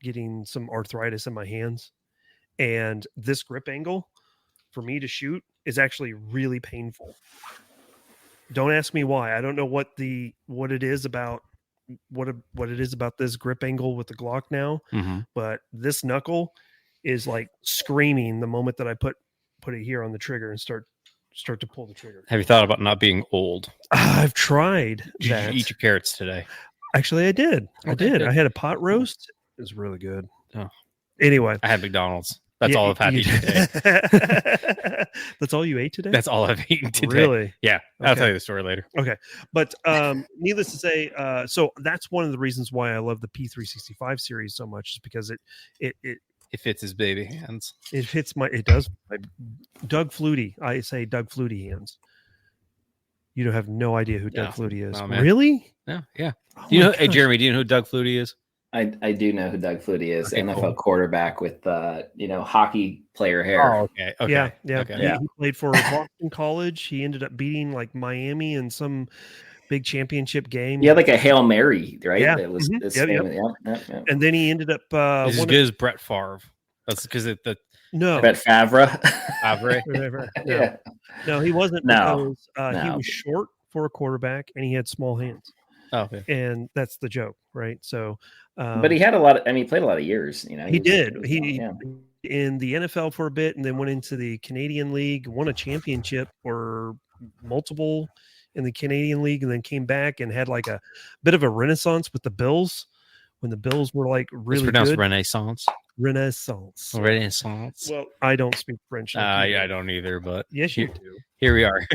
getting some arthritis in my hands, and this grip angle for me to shoot is actually really painful. Don't ask me why. I don't know what it is about this grip angle with the Glock now, but this knuckle is like screaming the moment that I put it here on the trigger and start to pull the trigger. Have you thought about not being old? I've tried that. Did you eat your carrots today? Actually, I did. Okay, good. I had a pot roast. It was really good. Oh. Anyway. I had McDonald's. That's all I've had to eat today. That's all you ate today? That's all I've eaten today. Really? Yeah. I'll tell you the story later. Okay. But needless to say, so that's one of the reasons why I love the P365 series so much, is because it fits his baby hands. It does. Doug Flutie. I say Doug Flutie hands. You don't have no idea who Doug Flutie is. Really? No. Yeah. Oh, hey Jeremy, do you know who Doug Flutie is? I do know who Doug Flutie is. Okay, NFL quarterback with hockey player hair. Oh, okay. Yeah. Okay. He played for Boston College. He ended up beating like Miami in some big championship game. He had like a Hail Mary, right? Yeah. It was Yep. And then he ended up as good as Brett Favre. That's because Brett Favre. No, he wasn't. No. Because, he was short for a quarterback and he had small hands. Oh, okay. And that's the joke, right? So, but he had a lot of. He played a lot of years. He did. He in the NFL for a bit, and then went into the Canadian League, won a championship or multiple in the Canadian League, and then came back and had like a bit of a renaissance with the Bills when the Bills were like really it's pronounced good. Renaissance. Well, I don't speak French. I don't either, but yes, you do. Here we are.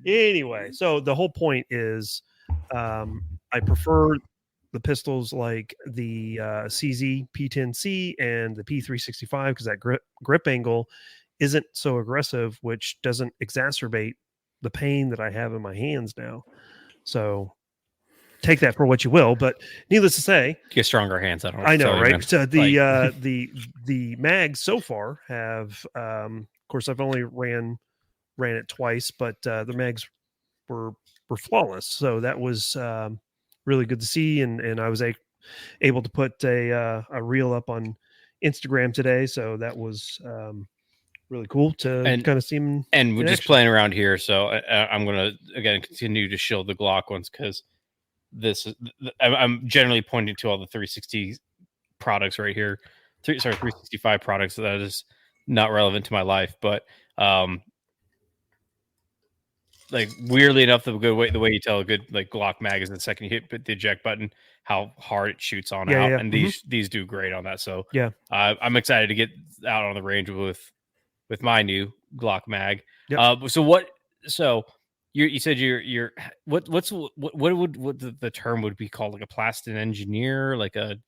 Anyway, so the whole point is, I prefer the pistols like the CZ P10C and the P365 because that grip angle isn't so aggressive, which doesn't exacerbate the pain that I have in my hands now. So take that for what you will, but needless to say, you get stronger hands. I know, right? So the mags so far have, of course, I've only ran it twice, but the mags were flawless. So that was really good to see, and I was able to put a reel up on Instagram today, so that was really cool to kind of see him. And we're just playing around here, so I'm gonna again continue to show the Glock ones because this is I'm generally pointing to all the 360 products right here. 365 products that is not relevant to my life, but like weirdly enough, the way you tell a good like Glock mag is the second you hit the eject button, how hard it shoots on out, and these do great on that. So I'm excited to get out on the range with my new Glock mag. Yep. So you said you're what would the term would be called, like a plastic engineer, like a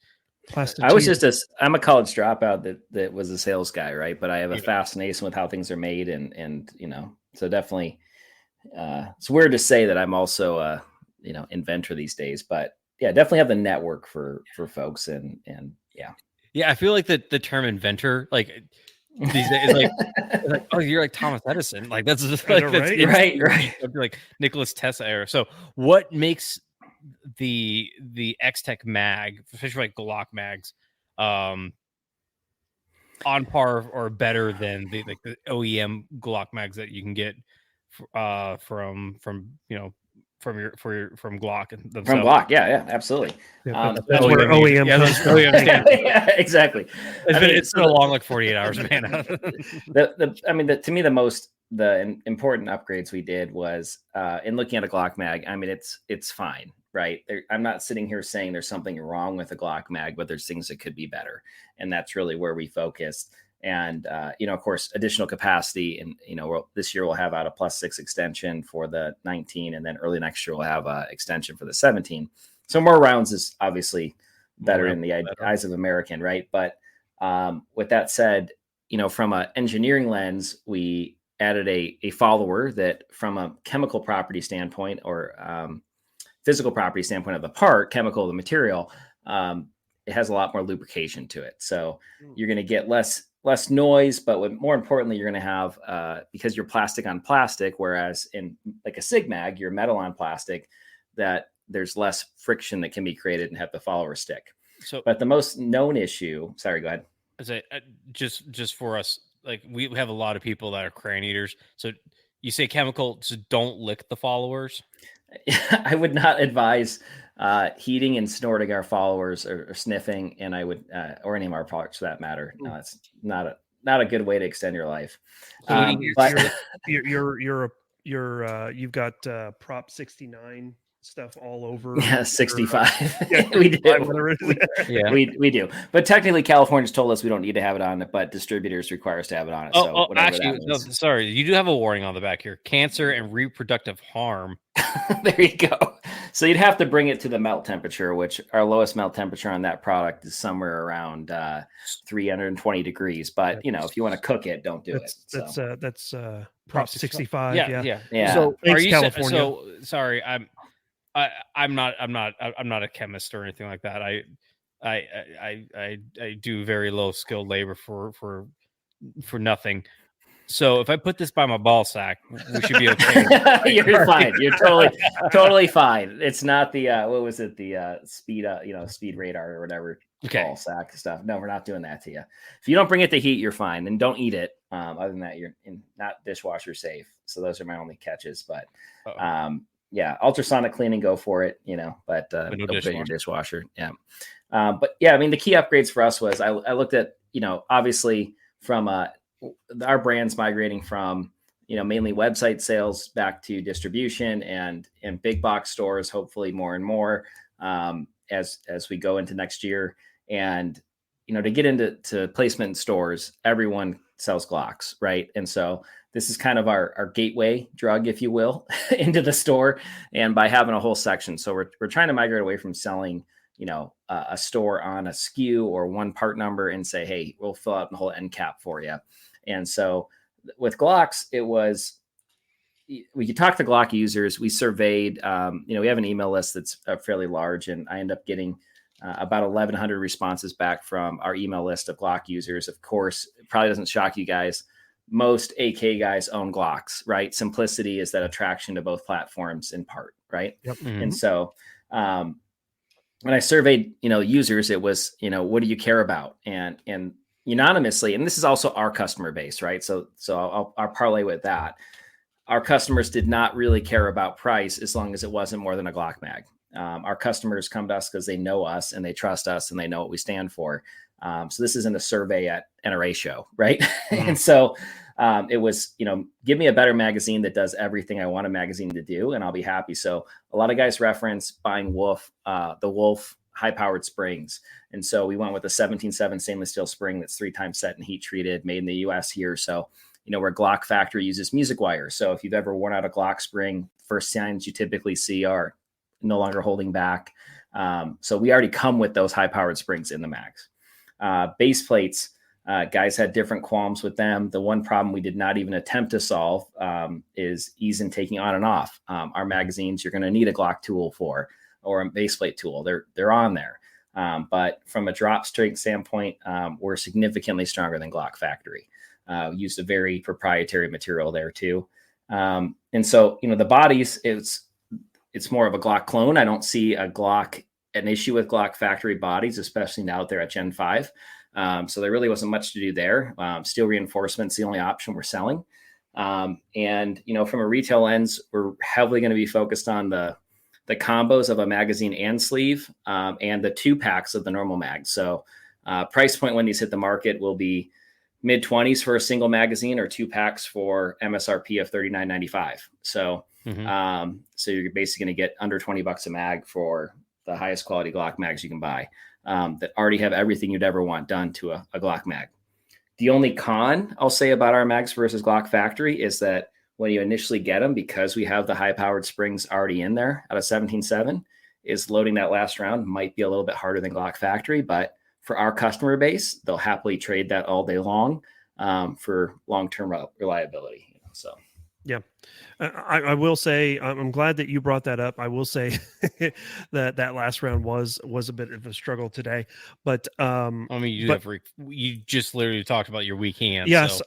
I'm a college dropout that was a sales guy, right? But I have a fascination with how things are made, and so definitely it's weird to say that I'm also a inventor these days, but yeah, definitely have the network for folks, and I feel like the term inventor, like these days, like oh, you're like Thomas Edison, like that's just like right, like Nicholas Tesla era. So what makes the XTech mag, especially like Glock mags, on par or better than the OEM Glock mags that you can get from Glock themselves? From Glock, yeah, absolutely. That's where OEM comes from. Yeah, exactly. It's been a long like 48 hours, man. To me, the important upgrades we did was in looking at a Glock mag. I mean, it's fine, right? I'm not sitting here saying there's something wrong with a Glock mag, but there's things that could be better, and that's really where we focused. And of course, additional capacity, and this year we'll have out a +6 extension for the 19, and then early next year we'll have a extension for the 17. So more rounds is obviously better in the eyes of American, right? But with that said, from an engineering lens, we added a follower that, from a chemical property standpoint or physical property standpoint of the part, chemical, the material, it has a lot more lubrication to it. So you're going to get less noise, but more importantly, you're going to have, because you're plastic on plastic, whereas in like a SIG mag, you're metal on plastic, that there's less friction that can be created and have the follower stick. So, but the most known issue, sorry, go ahead. Just for us, like we have a lot of people that are crane eaters. So you say chemicals don't lick the followers? I would not advise heating and snorting our followers or sniffing, and I would or any of our products for that matter. No, it's not a good way to extend your life. But you've got Prop 69 stuff all over. Yeah, 65. We do. We do. But technically, California's told us we don't need to have it on it, but distributors require us to have it on it. Actually, no, sorry, you do have a warning on the back here: cancer and reproductive harm. There you go. So you'd have to bring it to the melt temperature, which our lowest melt temperature on that product is somewhere around 320 degrees. But if you want to cook it, don't do it. That's Prop 65. Yeah. So are you California? So sorry, I'm not a chemist or anything like that. I do very low skilled labor for nothing. So if I put this by my ball sack, we should be okay. You're fine. You're totally fine. It's not the what was it? The speed radar or whatever ball sack stuff. No, we're not doing that to you. If you don't bring it to heat, you're fine, and don't eat it. Other than that, you're not dishwasher safe. So those are my only catches. But ultrasonic cleaning, go for it. But don't put it in your dishwasher. Yeah. But yeah, I mean, the key upgrades for us was I looked at obviously from our brand's migrating from mainly website sales back to distribution and big box stores, hopefully more and more as we go into next year. And to get into placement in stores, everyone sells Glocks, right? And so this is kind of our gateway drug, if you will, into the store, and by having a whole section. So we're trying to migrate away from selling a store on a SKU or one part number and say, hey, we'll fill out the whole end cap for you. And so with Glocks, it was, we could talk to Glock users. We surveyed, we have an email list that's fairly large, and I end up getting about 1,100 responses back from our email list of Glock users. Of course, it probably doesn't shock you guys. Most AK guys own Glocks, right? Simplicity is that attraction to both platforms in part, right? Yep. Mm-hmm. And so when I surveyed, users, it was, what do you care about? And unanimously, and this is also our customer base, right? So I'll parlay with that. Our customers did not really care about price as long as it wasn't more than a Glock mag. Our customers come to us because they know us and they trust us and they know what we stand for. So this isn't a survey at NRA show, right? And so it was, give me a better magazine that does everything I want a magazine to do, and I'll be happy. So a lot of guys reference buying the Wolf high-powered springs. And so we went with a 17.7 stainless steel spring that's 3 times set and heat treated, made in the US here. So, where Glock factory uses music wire. So if you've ever worn out a Glock spring, first signs you typically see are no longer holding back. So we already come with those high-powered springs in the mags. Base plates, guys had different qualms with them. The one problem we did not even attempt to solve is ease in taking on and off. Our magazines, you're going to need a Glock tool for, or a base plate tool. They're on there. But from a drop strength standpoint, we're significantly stronger than Glock factory. Used a very proprietary material there too. And so, the bodies, it's more of a Glock clone. I don't see an issue with Glock factory bodies, especially now that they're at Gen 5. So there really wasn't much to do there. Steel reinforcement's the only option we're selling. And, from a retail lens, we're heavily going to be focused on the combos of a magazine and sleeve, and the 2 packs of the normal mag. So price point when these hit the market will be mid-20s for a single magazine, or 2 packs for MSRP of $39.95. So, so you're basically going to get under $20 a mag for the highest quality Glock mags you can buy, that already have everything you'd ever want done to a Glock mag. The only con I'll say about our mags versus Glock factory is that when you initially get them, because we have the high-powered springs already in there at a 17.7, is loading that last round might be a little bit harder than Glock factory, but for our customer base, they'll happily trade that all day long for long-term reliability. So, yeah, I will say I'm glad that you brought that up. I will say that last round was a bit of a struggle today, but you just literally talked about your weak hands. Yes, so.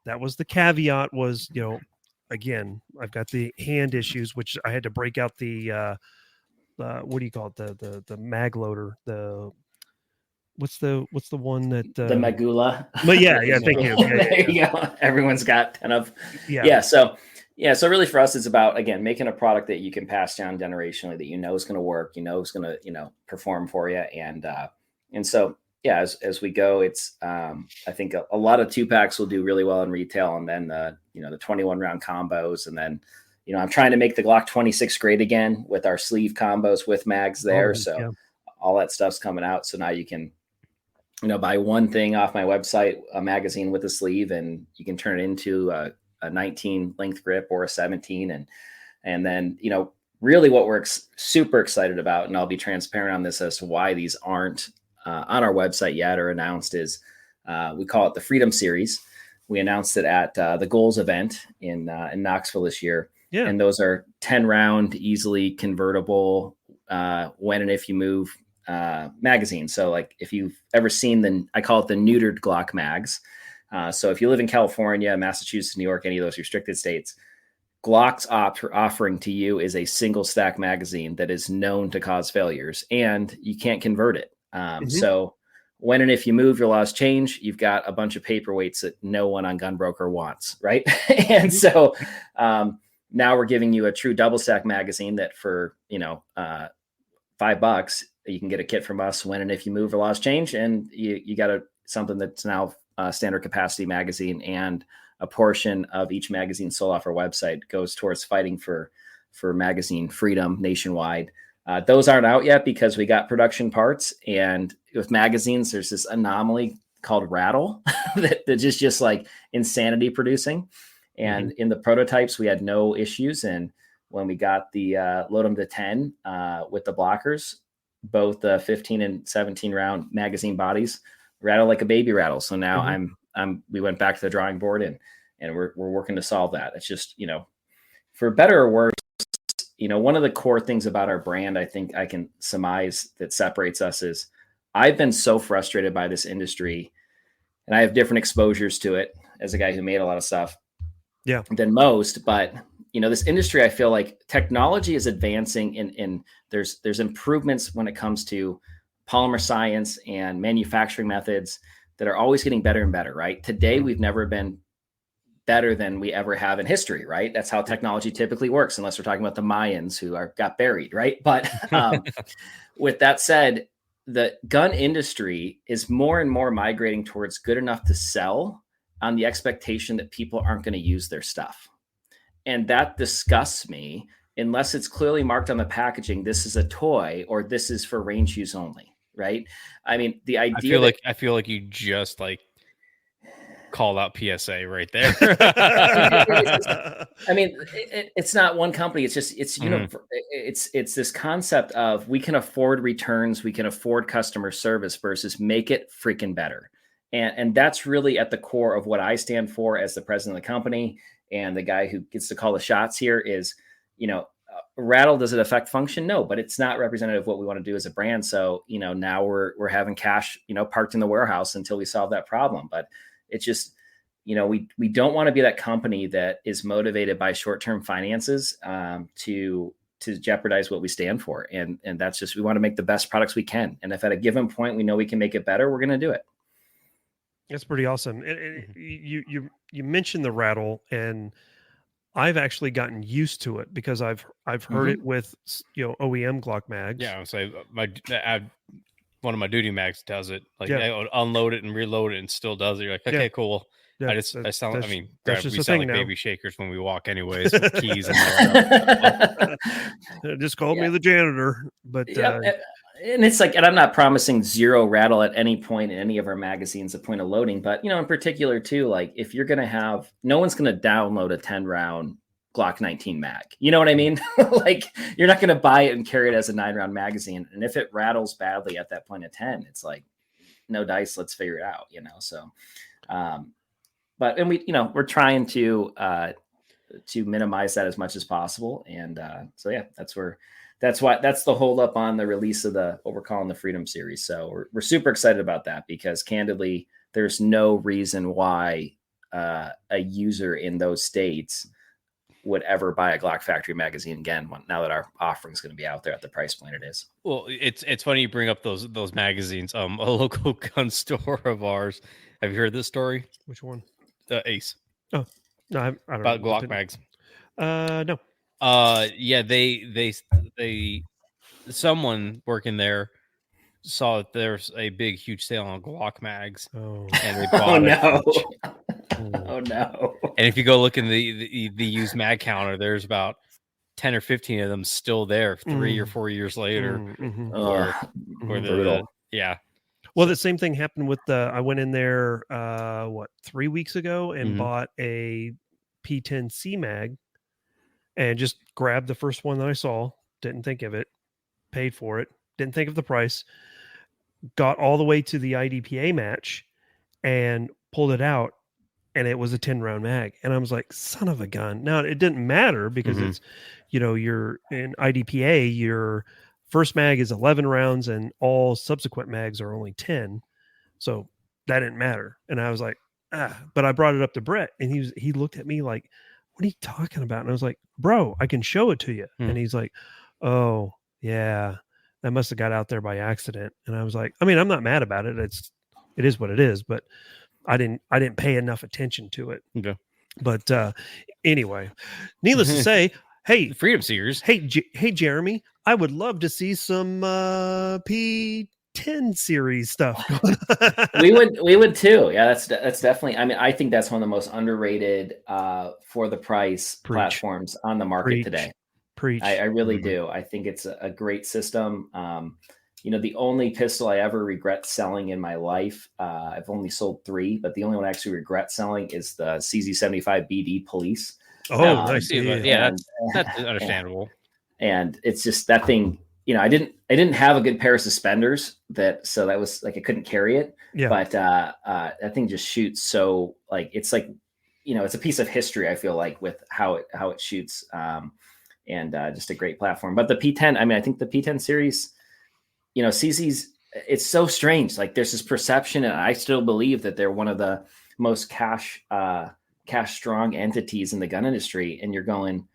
That was the caveat was, again, I've got the hand issues, which I had to break out the what do you call it? The mag loader, what's the one that the Magula. But yeah, thank you. There you go. Everyone's got kind of So really for us, it's about, again, making a product that you can pass down generationally, that is going to work, is going to perform for you, and so as we go, it's I think a lot of 2 packs will do really well in retail, and then the 21 round combos, and then I'm trying to make the Glock 26 great again with our sleeve combos with mags there. All that stuff's coming out. So now you can, buy one thing off my website, a magazine with a sleeve, and you can turn it into a 19 length grip or a 17. And then, really what we're super excited about, and I'll be transparent on this as to why these aren't on our website yet or announced, is we call it the Freedom Series. We announced it at the Goals event in Knoxville this year. Yeah. And those are 10 round, easily convertible, when and if you move magazines. So like if you've ever seen I call it the neutered Glock mags. So if you live in California, Massachusetts, New York, any of those restricted states, Glock's offering to you is a single stack magazine that is known to cause failures, and you can't convert it. So when and if you move, your laws change. You've got a bunch of paperweights that no one on Gunbroker wants, right? And so now we're giving you a true double stack magazine that for $5 you can get a kit from us when and if you move, your laws change, and you got something that's now a standard capacity magazine, and a portion of each magazine sold off our website goes towards fighting for magazine freedom nationwide. Those aren't out yet because we got production parts, and with magazines, there's this anomaly called rattle that just like insanity producing. And in the prototypes, we had no issues. And when we got the load them to 10 with the blockers, both the 15 and 17 round magazine bodies rattle like a baby rattle. So now we went back to the drawing board, and we're working to solve that. It's just, for better or worse, one of the core things about our brand, I think I can surmise that separates us, is I've been so frustrated by this industry, and I have different exposures to it as a guy who made a lot of stuff than most. But, this industry, I feel like technology is advancing, and there's improvements when it comes to polymer science and manufacturing methods that are always getting better and better, right? Today, we've never been better than we ever have in history, right? That's how technology typically works, unless we're talking about the Mayans who got buried, right? But with that said, the gun industry is more and more migrating towards good enough to sell on the expectation that people aren't going to use their stuff. And that disgusts me unless it's clearly marked on the packaging, this is a toy or this is for range use only, right? I mean, the idea I feel like you just like called out PSA right there. I mean, it's not one company. It's just, it's this concept of we can afford returns, we can afford customer service versus make it freaking better. And that's really at the core of what I stand for as the president of the company. And the guy who gets to call the shots here is, rattle, does it affect function? No, but it's not representative of what we want to do as a brand. So, now we're having cash, parked in the warehouse until we solve that problem. But it's just, we don't want to be that company that is motivated by short-term finances to jeopardize what we stand for. And that's just, we want to make the best products we can. And if at a given point we know we can make it better, we're going to do it. That's pretty awesome. You mentioned the rattle, and I've actually gotten used to it because I've heard it with OEM Glock mags. Yeah, so one of my duty mags does it. Like I unload it and reload it and still does it. You're like, okay, cool. Yeah, we sound like now. baby shakers when we walk anyways with keys and just called me the janitor, but and it's like, and I'm not promising zero rattle at any point in any of our magazines at point of loading, but in particular too, like if you're going to have, no one's going to download a 10 round Glock 19 mag. You know what I mean? Like you're not going to buy it and carry it as a 9-round magazine. And if it rattles badly at that point of 10, it's like no dice, let's figure it out, So, but we're trying to minimize that as much as possible. And so, yeah, that's the hold up on the release of what we're calling the Freedom Series. So we're super excited about that because candidly, there's no reason why a user in those states would ever buy a Glock Factory magazine again now that our offering is going to be out there at the price point it is. Well, it's funny you bring up those magazines. A local gun store of ours. Have you heard this story? Which one? Ace. Oh no, I don't about know. Glock mags. No. Yeah, they someone working there saw that there's a big huge sale on Glock mags. Oh, and they bought it. Oh no. And if you go look in the used mag counter, there's about 10 or 15 of them still there 3 or 4 years later. Yeah. Well, the same thing happened with I went in there 3 weeks ago and bought a P10C mag and just grabbed the first one that I saw, didn't think of it, paid for it, didn't think of the price, got all the way to the IDPA match and pulled it out, and it was a 10-round mag. And I was like, son of a gun. Now, it didn't matter because it's, you're in IDPA, your first mag is 11 rounds and all subsequent mags are only 10. So that didn't matter. And I was like, but I brought it up to Brett and he looked at me like, what are you talking about? And I was like, bro, I can show it to you. And he's like, oh yeah, that must've got out there by accident. And I was like, I mean, I'm not mad about it. It is what it is, but I didn't pay enough attention to it. Okay. But anyway, needless to say, hey, the Freedom Series. Hey, Jeremy, I would love to see some P10 series stuff. we would too. Yeah, that's definitely. I mean, I think that's one of the most underrated for the price platforms on the market today. I really do. I think it's a great system. The only pistol I ever regret selling in my life, I've only sold 3, but the only one I actually regret selling is the CZ75 BD Police. Oh, nice. Yeah, that's understandable. And it's just that thing, I didn't have a good pair of suspenders so that was like, I couldn't carry it. Yeah. But that thing just shoots. So it's a piece of history, I feel like, with how it shoots. And just a great platform. But the P10, I mean, I think the P10 series, CZ's, it's so strange. Like there's this perception, and I still believe that they're one of the most cash strong entities in the gun industry. And you're going,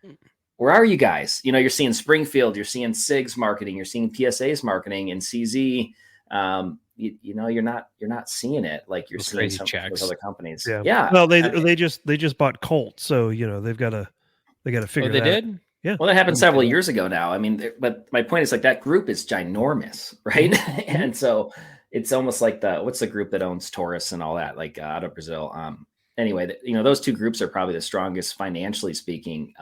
where are you guys? You're seeing Springfield, you're seeing SIG's marketing, you're seeing PSA's marketing, and CZ You know, you're not seeing it like you're Those seeing crazy some of checks. those other companies. Yeah. Yeah. Well, I mean, they just bought Colt, so you know they got to figure they that. did? Yeah. well, that happened several years ago now. I mean, but my point is like that group is ginormous, right? And so it's almost like what's the group that owns Taurus and all that, like out of Brazil. Anyway, you know, those two groups are probably the strongest financially speaking,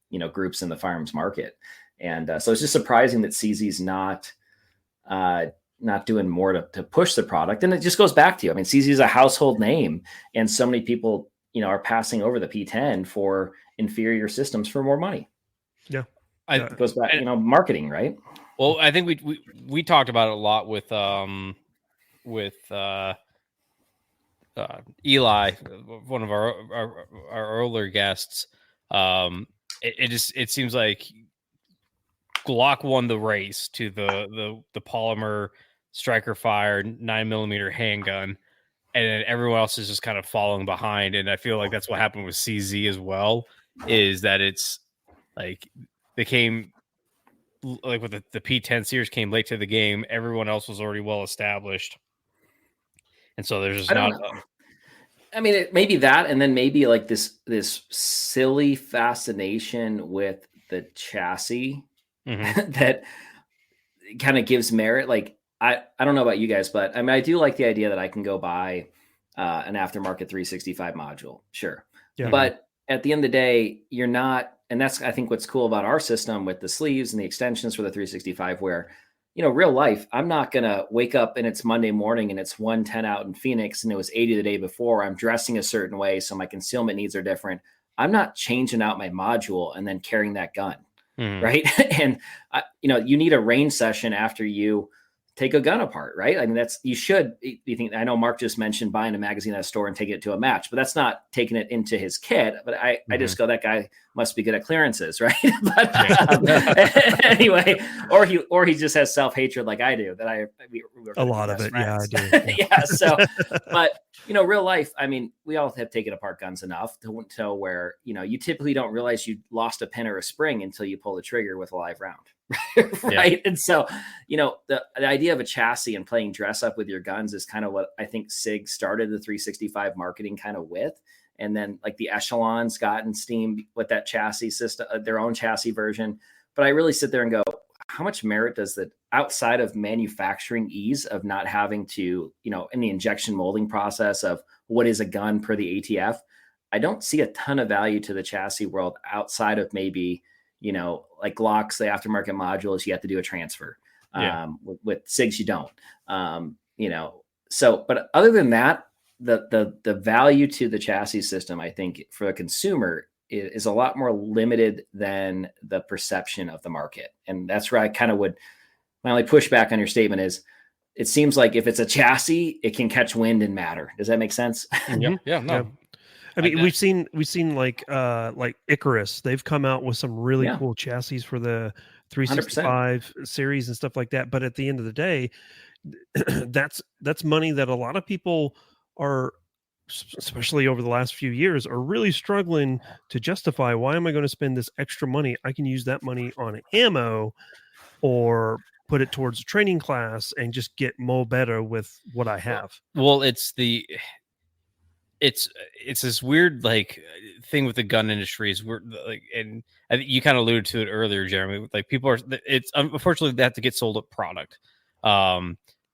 you know, groups in the firearms market. And so it's just surprising that CZ's not doing more to push the product. And it just goes back to, I mean, CZ is a household name, and so many people, you know, are passing over the P10 for inferior systems for more money. Yeah. It goes back, you know, marketing, right? Well, I think we talked about it a lot with Eli, one of our earlier guests. It seems like Glock won the race to the polymer striker fire 9mm handgun, and then everyone else is just kind of following behind. And I feel like that's what happened with CZ as well, is that it's like they came like with the P10 series came late to the game. Everyone else was already well established. And so there's just not. I mean, it maybe that, and then maybe like this silly fascination with the chassis that kind of gives merit. Like I don't know about you guys, but I mean, I do like the idea that I can go buy an aftermarket 365 module, sure. Yeah. But at the end of the day, you're not, and that's I think what's cool about our system with the sleeves and the extensions for the 365, where, you know, real life, I'm not going to wake up and it's Monday morning and it's 110 out in Phoenix and it was 80 the day before. I'm dressing a certain way, so my concealment needs are different. I'm not changing out my module and then carrying that gun, right? And, you know, you need a range session after you take a gun apart, right? I mean, you think, I know Mark just mentioned buying a magazine at a store and taking it to a match, but that's not taking it into his kit. But I just go, that guy must be good at clearances, right? But anyway, or he just has self-hatred like I do, that a lot of it. Friends. Yeah, I do. Yeah. Yeah. So, but you know, real life, I mean, we all have taken apart guns enough to where, you know, you typically don't realize you lost a pin or a spring until you pull the trigger with a live round. Right. Yeah. And so, you know, the idea of a chassis and playing dress up with your guns is kind of what I think SIG started the 365 marketing kind of with. And then like the Echelon's gotten steam with that chassis system, their own chassis version. But I really sit there and go, how much merit does that, outside of manufacturing ease of not having to, you know, in the injection molding process of what is a gun per the ATF, I don't see a ton of value to the chassis world outside of maybe, you know, like Glocks, the aftermarket modules, you have to do a transfer. Yeah. With SIGs, you don't. You know, so, but other than that, the value to the chassis system, I think, for a consumer is a lot more limited than the perception of the market. And that's where I kind of would, my only pushback on your statement is, it seems like if it's a chassis, it can catch wind and matter. Does that make sense? Yeah. No. Yeah. I mean, we've seen like Icarus. They've come out with some really cool chassis for the 365 100%. Series and stuff like that. But at the end of the day, that's money that a lot of people are, especially over the last few years, are really struggling to justify. Why am I going to spend this extra money? I can use that money on ammo or put it towards a training class and just get more better with what I have. Well, it's this weird like thing with the gun industry is we're like, and I think you kind of alluded to it earlier, Jeremy. Like people are, it's unfortunately they have to get sold up product.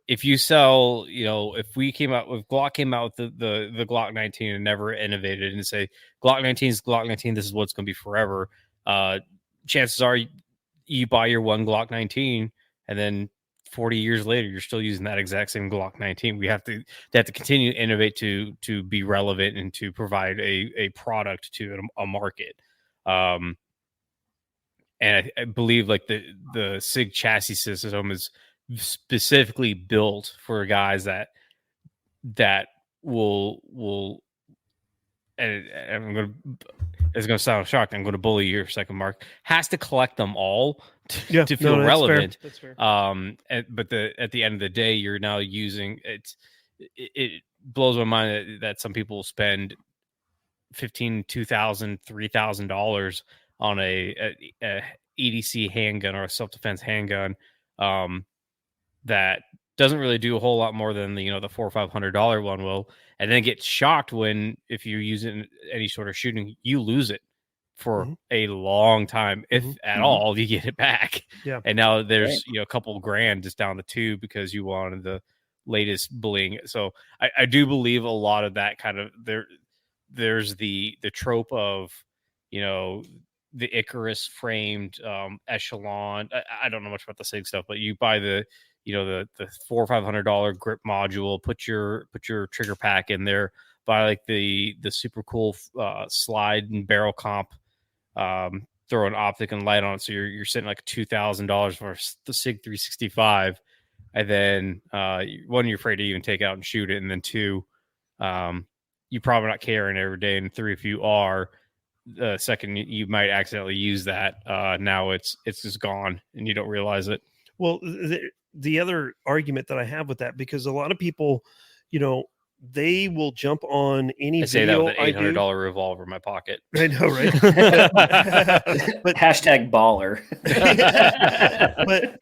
If you sell, you know, if Glock came out with the Glock 19 and never innovated and say Glock 19 is Glock 19, this is what it's going to be forever. Chances are you buy your one Glock 19 and then 40 years later, you're still using that exact same Glock 19. They have to continue to innovate to be relevant and to provide a product to a market. And I believe like the SIG chassis system is specifically built for guys that will. And it's going to sound shocked. I'm going to bully you for a second, Mark. Has to collect them all to feel relevant. That's fair. But at the end of the day, you're now using it blows my mind that some people spend $15,000, $2,000, $3,000 on a EDC handgun or a self-defense handgun that doesn't really do a whole lot more than the $400 or $500 one will, and then get shocked when, if you use it in any sort of shooting, you lose it for a long time, if at all you get it back. Yeah. And now there's a couple grand just down the tube because you wanted the latest bling. So I do believe a lot of that kind of there's the trope of the Icarus framed echelon. I don't know much about the SIG stuff, but you buy the the $400 or $500 grip module, put your trigger pack in there, buy like the super cool slide and barrel comp, throw an optic and light on it, so you're sitting like $2,000 for the SIG 365, and then one, you're afraid to even take out and shoot it, and then two, you're probably not carrying it every day, and three, if you are, second, you might accidentally use that. Now it's just gone and you don't realize it. Well, the other argument that I have with that, because a lot of people, they will jump on any I say video. That with an $800 revolver in my pocket. I know, right? But hashtag baller. But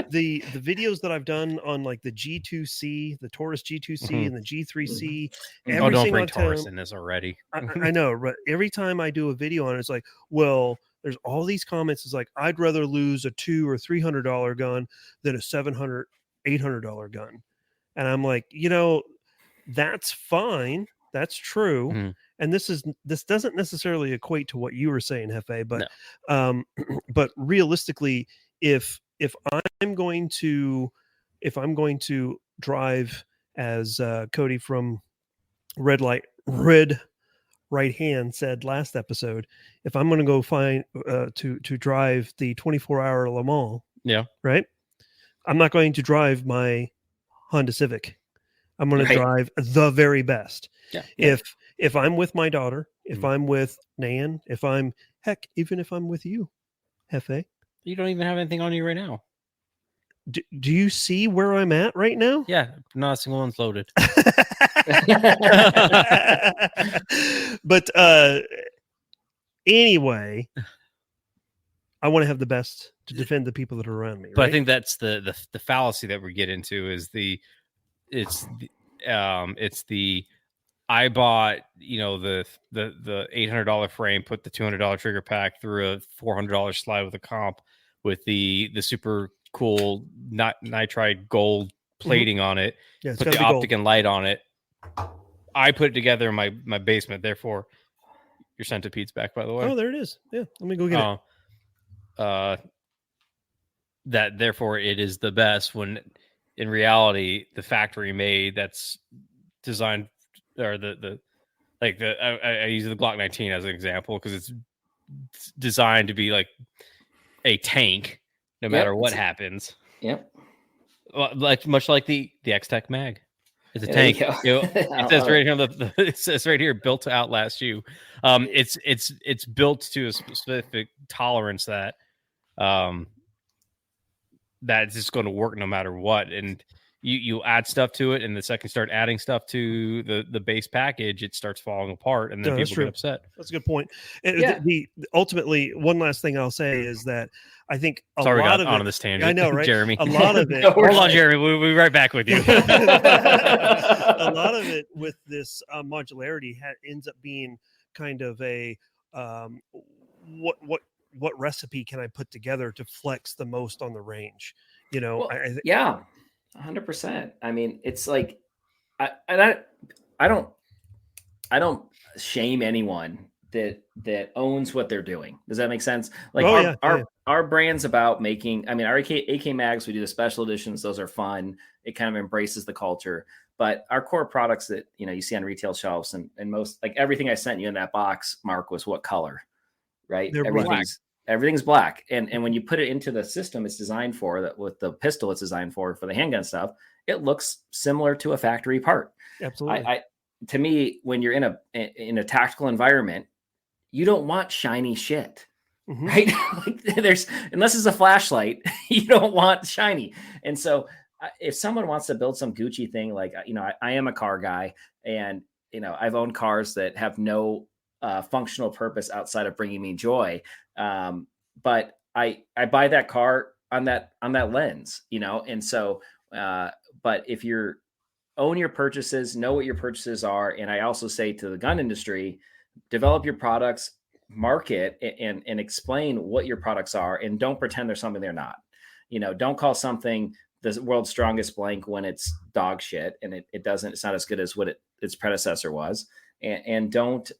the videos that I've done on like the G2C, the Taurus G2C, and the G3C, every don't single bring time, Taurus in this already. I know, but every time I do a video on it, it's like, well, there's all these comments. It's like, I'd rather lose a $200 or $300 gun than a $700, $800 gun. And I'm like, that's fine. That's true. And this doesn't necessarily equate to what you were saying, Jefe, but but realistically, if I'm going to drive, as Cody from Red Right Hand said last episode, if I'm going to go find to drive the 24-hour Le Mans, right, I'm not going to drive my Honda Civic. I'm going to drive the very best. If I'm with my daughter, if I'm with Nan, even if I'm with you, Jefe. You don't even have anything on you right now. Do you see where I'm at right now? Yeah, not a single one's loaded. But anyway, I want to have the best to defend the people that are around me. But right? I think that's the fallacy that we get into is I bought the $800 frame, put the $200 trigger pack through a $400 slide with a comp with the super cool nitride gold plating on it, put the optic and light on it. I put it together in my basement. Therefore, your centipede's back, by the way. Oh, there it is. Yeah, let me go get it. That therefore it is the best, when in reality the factory made that's designed, or I use the Glock 19 as an example because it's designed to be like a tank no matter what happens. Yep. Much like the XTech mag. It's a tank. It says right here. It says right here, built to outlast you. It's built to a specific tolerance that that's just going to work no matter what. And you add stuff to it, and the second you start adding stuff to the base package, it starts falling apart, and then people get upset. That's a good point. Ultimately, one last thing I'll say is that I think a lot of on this tangent. I know, right, Jeremy? A lot of it. Hold on, Jeremy. We'll be right back with you. A lot of it with this modularity ends up being kind of a what recipe can I put together to flex the most on the range? 100%. I mean, it's like, I don't shame anyone that owns what they're doing. Does that make sense? Like our brand's about making, I mean, our AK mags, we do the special editions. Those are fun. It kind of embraces the culture, but our core products that, you see on retail shelves and most, like everything I sent you in that box, Mark, was what color, right? Everything's black. And when you put it into the system it's designed for, that with the pistol it's designed for the handgun stuff, it looks similar to a factory part. Absolutely. To me, when you're in a tactical environment, you don't want shiny shit, right? Like unless it's a flashlight, you don't want shiny. And so if someone wants to build some Gucci thing, like, I am a car guy, and, I've owned cars that have no functional purpose outside of bringing me joy. But I buy that car on that lens, and so, But if you're own your purchases, know what your purchases are. And I also say to the gun industry, develop your products, market and explain what your products are, and don't pretend they're something they're not. Don't call something the world's strongest blank when it's dog shit and it's not as good as what its predecessor was. And don't,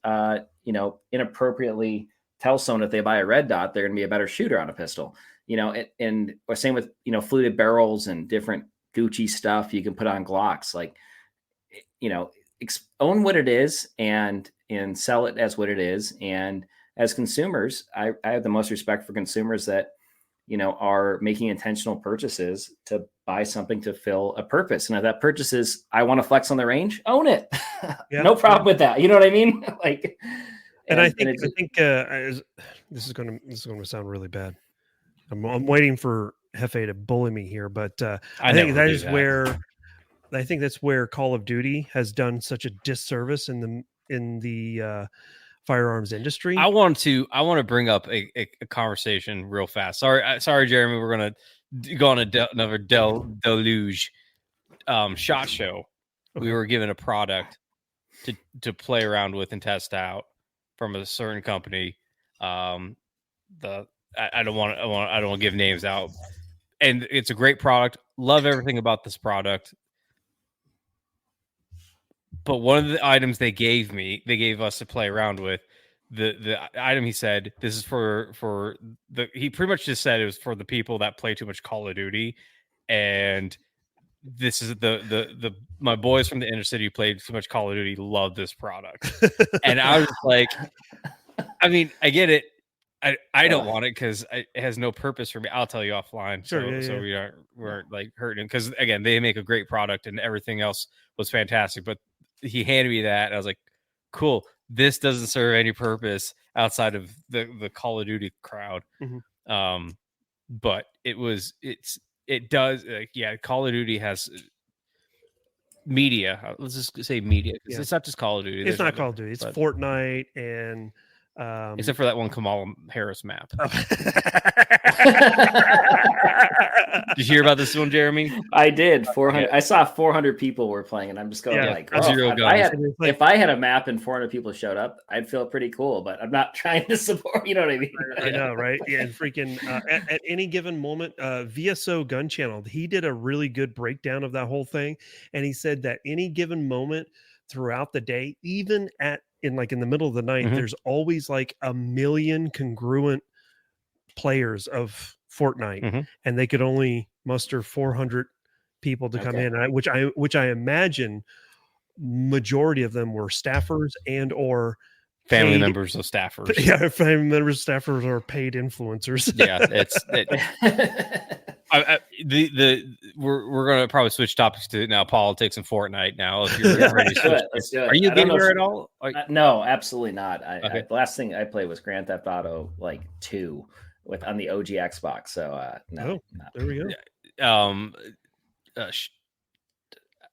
inappropriately tell someone if they buy a red dot, they're going to be a better shooter on a pistol, or same with, fluted barrels and different Gucci stuff you can put on Glocks. Like, own what it is and sell it as what it is. And as consumers, I have the most respect for consumers that, are making intentional purchases to buy something to fill a purpose. And if that purchase is, I want to flex on the range, own it. No problem with that. You know what I mean? Like, I think this is going to sound really bad. I'm waiting for Jefe to bully me here, but I think that's where Call of Duty has done such a disservice in the firearms industry. I want to bring up a conversation real fast. Sorry, Jeremy. We're gonna go on another deluge shot show. Okay. We were given a product to play around with and test out from a certain company. I don't want to give names out, and it's a great product. Love everything about this product. But one of the items they gave us to play around with, the item he said, this is for he pretty much just said it was for the people that play too much Call of Duty. And this is my boys from the inner city who played too much Call of Duty love this product. And I was like, I mean, I get it. I don't want it because it has no purpose for me. I'll tell you offline. Sure, so we're like hurting because again, they make a great product and everything else was fantastic. But he handed me that and I was like, cool. This doesn't serve any purpose outside of the Call of Duty crowd. Mm-hmm. But it does. Call of Duty has media. Let's just say media. It's not just Call of Duty. It's not Call of Duty. It's Fortnite and except for that one Kamala Harris map. Did you hear about this one, Jeremy? I did. 400. I saw 400 people were playing, and I'm just going if I had a map and 400 people showed up, I'd feel pretty cool. But I'm not trying to support. You know what I mean? I know, right? Yeah, and freaking at any given moment, VSO Gun Channel, he did a really good breakdown of that whole thing, and he said that any given moment throughout the day, even in the middle of the night, mm-hmm. there's always like 1 million congruent players of Fortnite, mm-hmm. and they could only muster 400 people to come in, which I imagine majority of them were staffers and or family members of staffers. Yeah, family members, staffers, or paid influencers. Yeah, we're gonna probably switch topics to now politics and Fortnite now. If you're ready to switch. Let's do it. Are you a gamer at all? No, absolutely not. The last thing I played was Grand Theft Auto 2 on the OG Xbox. So no. There we go.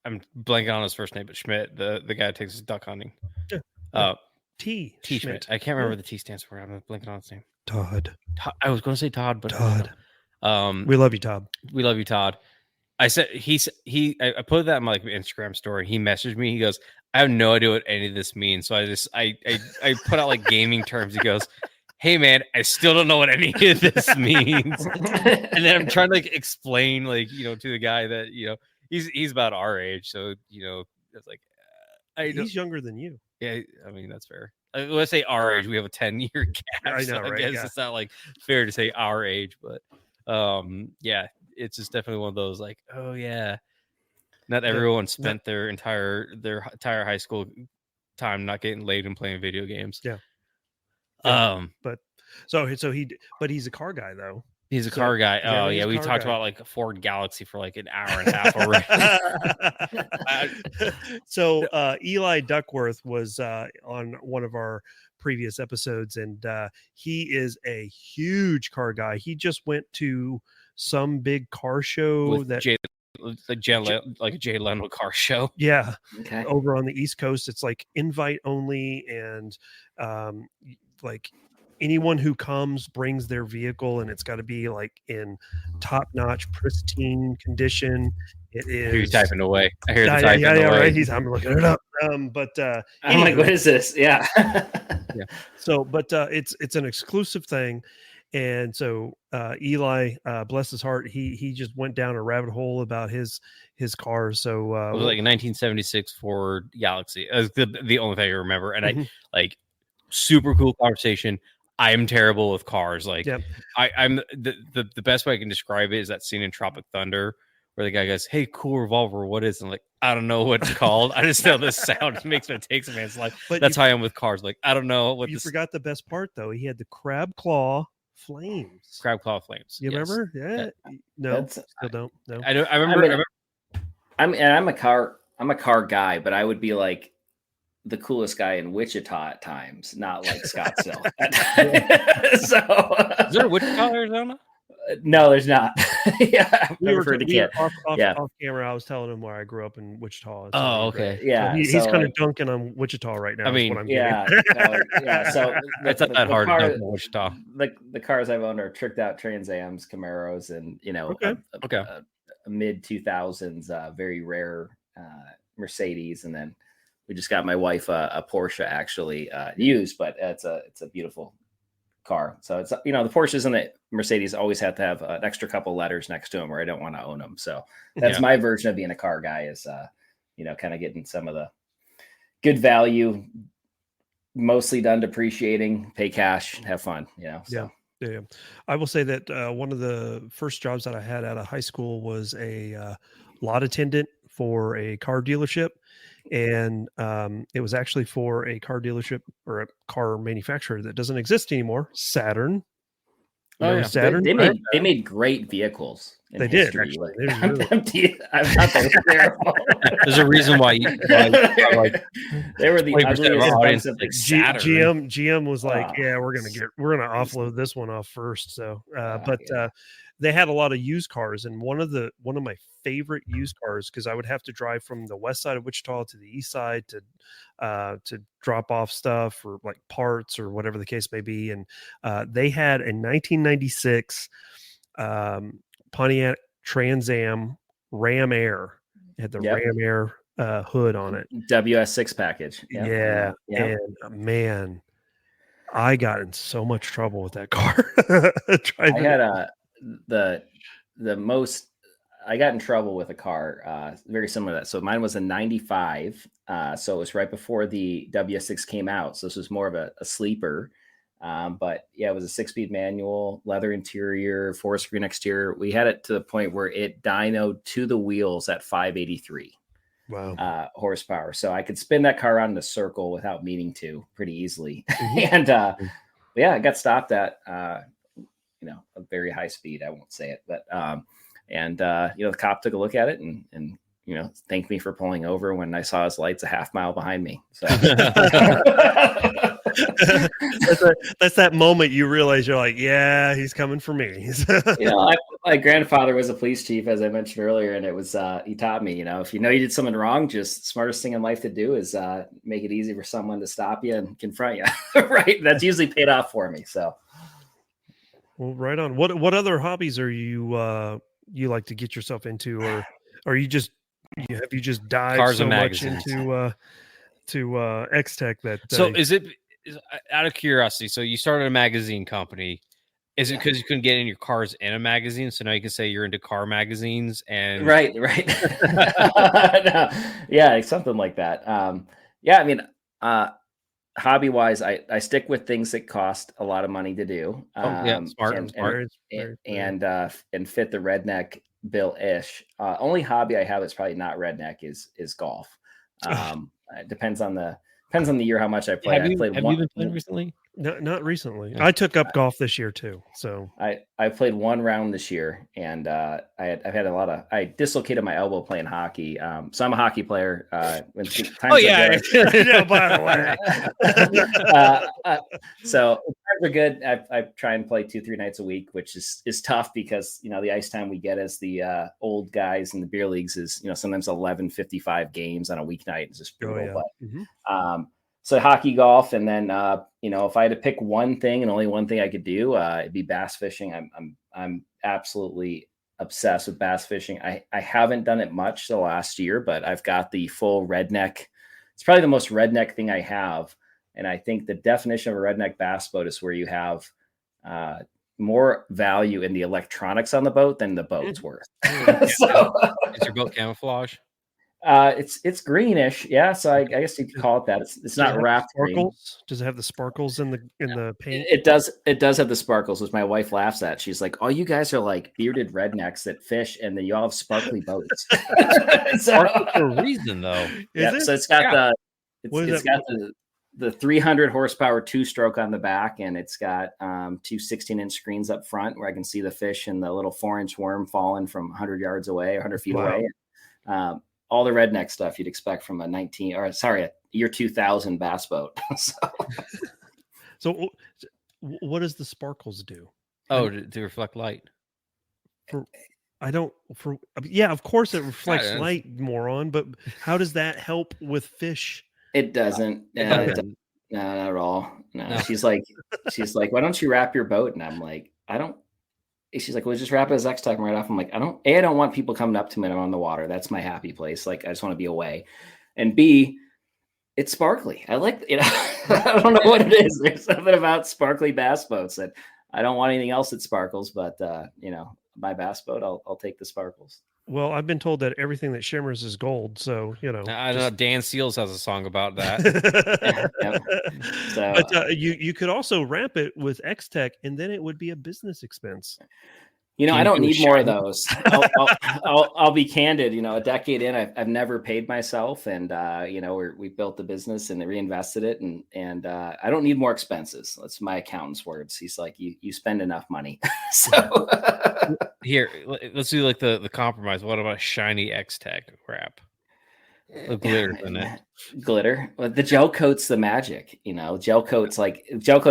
I'm blanking on his first name, but Schmidt, the guy who takes his duck hunting. Yeah. T Schmidt. I can't remember what the T stands for. I'm blanking on his name. Todd. I was going to say Todd, but Todd. We love you, Todd. We love you, Todd. I said I put that in my Instagram story. He messaged me. He goes, I have no idea what any of this means. So I put out gaming terms. He goes, hey man, I still don't know what any of this means. And then I'm trying to explain to the guy that he's about our age. So it's like he's younger than you. Yeah, I mean that's fair. Let's say our age. We have a 10-year gap. I know, right? I guess it's not fair to say our age, but it's just definitely one of those not everyone spent their entire high school time not getting laid and playing video games. Yeah. But he's a car guy though. He's a car guy. Oh yeah, we talked about a Ford Galaxy for an hour and a half already. So Eli Duckworth was on one of our previous episodes, and he is a huge car guy. He just went to some big car show with Jay Leno car show. Yeah. Okay. Over on the East Coast, it's invite only, and anyone who comes brings their vehicle, and it's got to be like in top-notch, pristine condition. It I hear you is. typing away. I hear the Yeah, typing away. right. I'm looking it up. But I'm like, what is this? Yeah. so, but it's an exclusive thing, and so Eli, bless his heart, he just went down a rabbit hole about his cars. So it was like a 1976 Ford Galaxy. It was the only thing I remember, and I like super cool conversation. I am terrible with cars. Like I'm the best way I can describe it is that scene in Tropic Thunder where the guy goes, "Hey, cool revolver, what is it?" I'm like, I don't know what it's called. I just know this sound makes me takes a man's life. But that's how I am with cars. Like, I don't know what you forgot the best part though. He had the crab claw flames. Crab claw flames. You remember? Yeah. No, still don't. No. I remember. I'm a car guy, but I would be like the coolest guy in Wichita at times, not like Scottsdale. So is there a Wichita, Arizona? No, there's not. Yeah, off camera. I was telling him where I grew up in Wichita. Oh, okay. Yeah, so he's kind of dunking on Wichita right now. I mean, yeah. So it's not that hard to dunk on Wichita. The cars I've owned are tricked out Trans Ams, Camaros, and a mid 2000s very rare Mercedes, and then we just got my wife a Porsche, actually used, but it's a beautiful car. So it's, the Porsches and the Mercedes always have to have an extra couple letters next to them, or I don't want to own them. So that's my version of being a car guy, is kind of getting some of the good value, mostly done depreciating, pay cash, have fun. So. Yeah. I will say that one of the first jobs that I had out of high school was a lot attendant for a car dealership. And it was actually for a car dealership or a car manufacturer that doesn't exist anymore, Saturn. Saturn. They made great vehicles. They did. Actually. There's a reason why they were the ugliest of GM was like, we're gonna offload this one off first. So, they had a lot of used cars, and one of my favorite used cars, because I would have to drive from the west side of Wichita to the east side to drop off stuff or like parts or whatever the case may be. And they had a 1996 Pontiac Trans Am Ram Air. It had the Ram Air hood on it. WS6 package. Yeah. And man, I got in so much trouble with that car. I got in trouble with a car very similar to that. So mine was a 95. So it was right before the WS6 came out. So this was more of a sleeper. But it was a 6-speed manual, leather interior, 4-screen exterior. We had it to the point where it dynoed to the wheels at 583 horsepower. So I could spin that car around in a circle without meaning to pretty easily. And I got stopped at a very high speed. I won't say it, but the cop took a look at it and thanked me for pulling over when I saw his lights a half mile behind me. So that's that moment you realize you're like, yeah, he's coming for me. My grandfather was a police chief, as I mentioned earlier, and it was he taught me, if you did something wrong, just smartest thing in life to do is make it easy for someone to stop you and confront you. Right? That's usually paid off for me. So, well, right on. What other hobbies are you like to get yourself into, or are you just dived cars so and much magazines to XTech that so is out of curiosity, so you started a magazine company, is it because you couldn't get in your cars in a magazine, so now you can say you're into car magazines? And right. No, something like that. Hobby wise, I stick with things that cost a lot of money to do. Smart. And fit the redneck bill ish. Only hobby I have that's probably not redneck is golf. It depends on the year how much I play. Have you been playing recently? No, not recently. I took up golf this year too. So I played one round this year, and I dislocated my elbow playing hockey. So I'm a hockey player. By the way. So times are good. I try and play 2-3 nights a week, which is tough because the ice time we get as the old guys in the beer leagues is sometimes 11:55 games on a weeknight. It's just brutal. So hockey, golf, and then if I had to pick one thing and only one thing I could do, it'd be bass fishing. I'm absolutely obsessed with bass fishing. I haven't done it much the last year, but I've got the full redneck. It's probably the most redneck thing I have. And I think the definition of a redneck bass boat is where you have more value in the electronics on the boat than the boat's worth. So, is your boat camouflage? It's greenish, yeah. So I guess you could call it that. It's not wrapped green. Sparkles? Does it have the sparkles in the paint? It does. It does have the sparkles, which my wife laughs at. She's like, "Oh, you guys are like bearded rednecks that fish, and then you all have sparkly boats." So, for a reason, though. Yeah. So it's got the 300 horsepower 2-stroke on the back, and it's got two 16-inch screens up front where I can see the fish and the little 4-inch worm falling from 100 yards away, 100 feet away. All the redneck stuff you'd expect from a year 2000 bass boat. So what does the sparkles do? Oh, to reflect light. Of course it reflects light, moron, but how does that help with fish? It doesn't. No, not at all. No. She's like, why don't you wrap your boat? And I'm like, I don't. She's like, well, just wrap it as XTech right off. I'm like, I don't want people coming up to me when I'm on the water. That's my happy place. Like, I just want to be away. And B, it's sparkly. I like, I don't know what it is. There's something about sparkly bass boats that I don't want anything else that sparkles, but my bass boat, I'll take the sparkles. Well, I've been told that everything that shimmers is gold. So, I don't know. Dan Seals has a song about that. So, but you could also wrap it with XTech, and then it would be a business expense. I don't need more of those. I'll be candid. A decade in, I've never paid myself, and we built the business and reinvested it, and I don't need more expenses. That's my accountant's words. He's like, you spend enough money. So here, let's do like the compromise. What about shiny XTech wrap? The glitter in it. Glitter. Well, the gel coat's the magic. Gel coat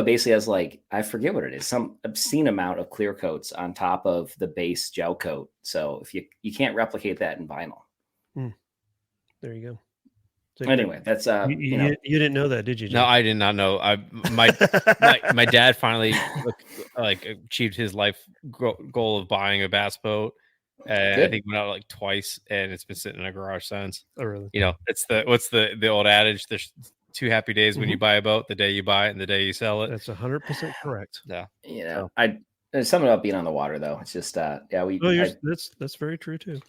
basically has I forget what it is, some obscene amount of clear coats on top of the base gel coat. So if you can't replicate that in vinyl. There you go. So anyway, that's you didn't know that, did you, Jim? No, I did not know. My dad finally achieved his life goal of buying a bass boat. I think went out twice, and it's been sitting in a garage since. Oh, really? It's the old adage. There's 2 happy days when you buy a boat: the day you buy it and the day you sell it. That's 100% correct. Yeah. There's something about being on the water, though. It's just that's very true too.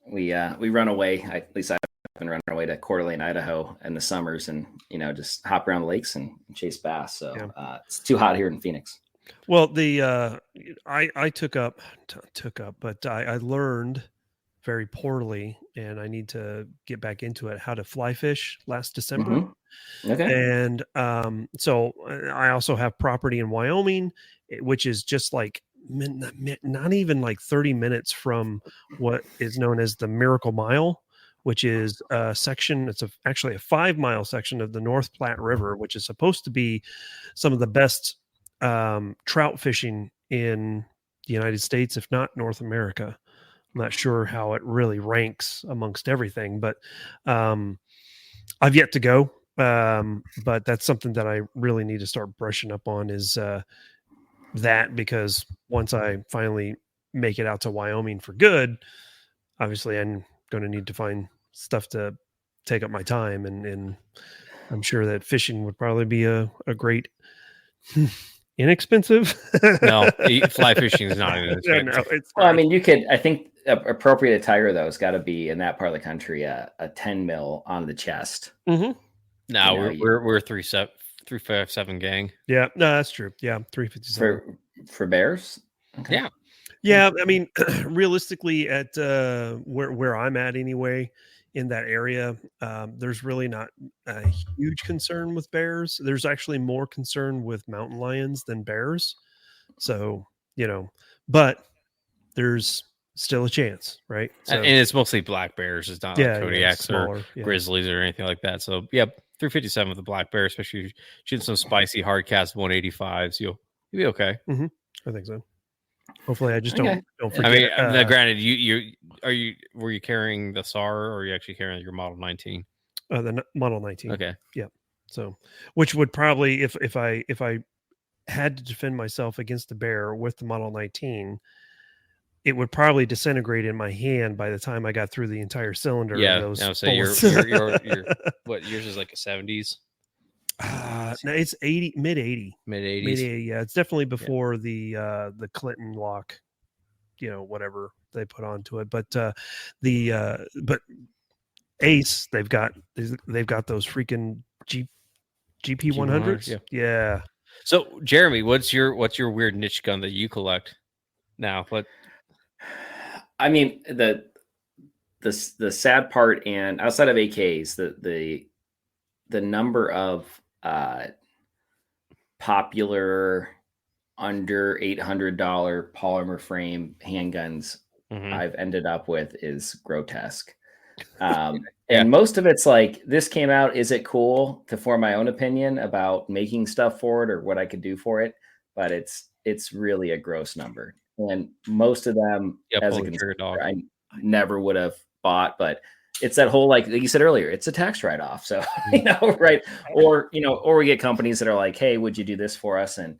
Yeah. We run away. At least I've been running away to Coeur d'Alene, Idaho, in the summers, and just hop around the lakes and chase bass. So it's too hot here in Phoenix. Well, I took up, but I learned very poorly, and I need to get back into it, how to fly fish last December. Mm-hmm. Okay. And so I also have property in Wyoming, which is just not even 30 minutes from what is known as the Miracle Mile, which is a section. It's actually a 5-mile section of the North Platte River, which is supposed to be some of the best trout fishing in the United States, if not North America. I'm not sure how it really ranks amongst everything, but I've yet to go. But that's something that I really need to start brushing up on, is that, because once I finally make it out to Wyoming for good, obviously I'm going to need to find stuff to take up my time, and I'm sure that fishing would probably be a great inexpensive. No, fly fishing is not inexpensive. You could, I think, appropriate attire though has got to be in that part of the country a 10 mil on the chest. Mm-hmm. No, we're 357 gang. Yeah, no, that's true. Yeah, 357 for bears. Okay. Yeah. Realistically, at where I'm at anyway, in that area, there's really not a huge concern with bears. There's actually more concern with mountain lions than bears. So, but there's still a chance, right? So, and it's mostly black bears. It's not Kodiaks or grizzlies or anything like that. So, 357 with the black bear, especially shooting some spicy hard cast 185s. You'll be okay. Mm-hmm. I think so. Hopefully, I just don't forget. Now, granted, were you carrying the SAR, or are you actually carrying your Model 19? The Model 19. Okay. Yeah. So, which would probably, if I had to defend myself against the bear with the Model 19, it would probably disintegrate in my hand by the time I got through the entire cylinder. Yeah, of those I would say bullets. your what yours is like a 70s. No, it's 80, mid 80. Mid 80s. Mid 80, yeah. It's definitely before the Clinton lock, whatever they put onto it. But but Ace, they've got those freaking GP 100s. Yeah. So Jeremy, what's your weird niche gun that you collect now? What? I mean, the sad part, and outside of AKs, the number of popular under $800 polymer frame handguns I've ended up with is grotesque. And most of it's like, this came out, is it cool, to form my own opinion about making stuff for it or what I could do for it, but it's really a gross number. And most of them, as a consumer, I never would have bought, but it's that whole, like you said earlier, it's a tax write-off. So, right. Or we get companies that are like, hey, would you do this for us? And,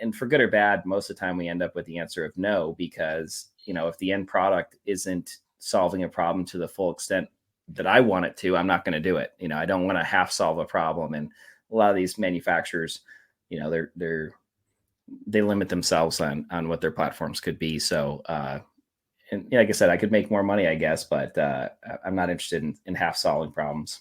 and for good or bad, most of the time we end up with the answer of no, because, if the end product isn't solving a problem to the full extent that I want it to, I'm not going to do it. I don't want to half solve a problem. And a lot of these manufacturers, they limit themselves on what their platforms could be. So, and like I said, I could make more money, I guess, but I'm not interested in half solving problems.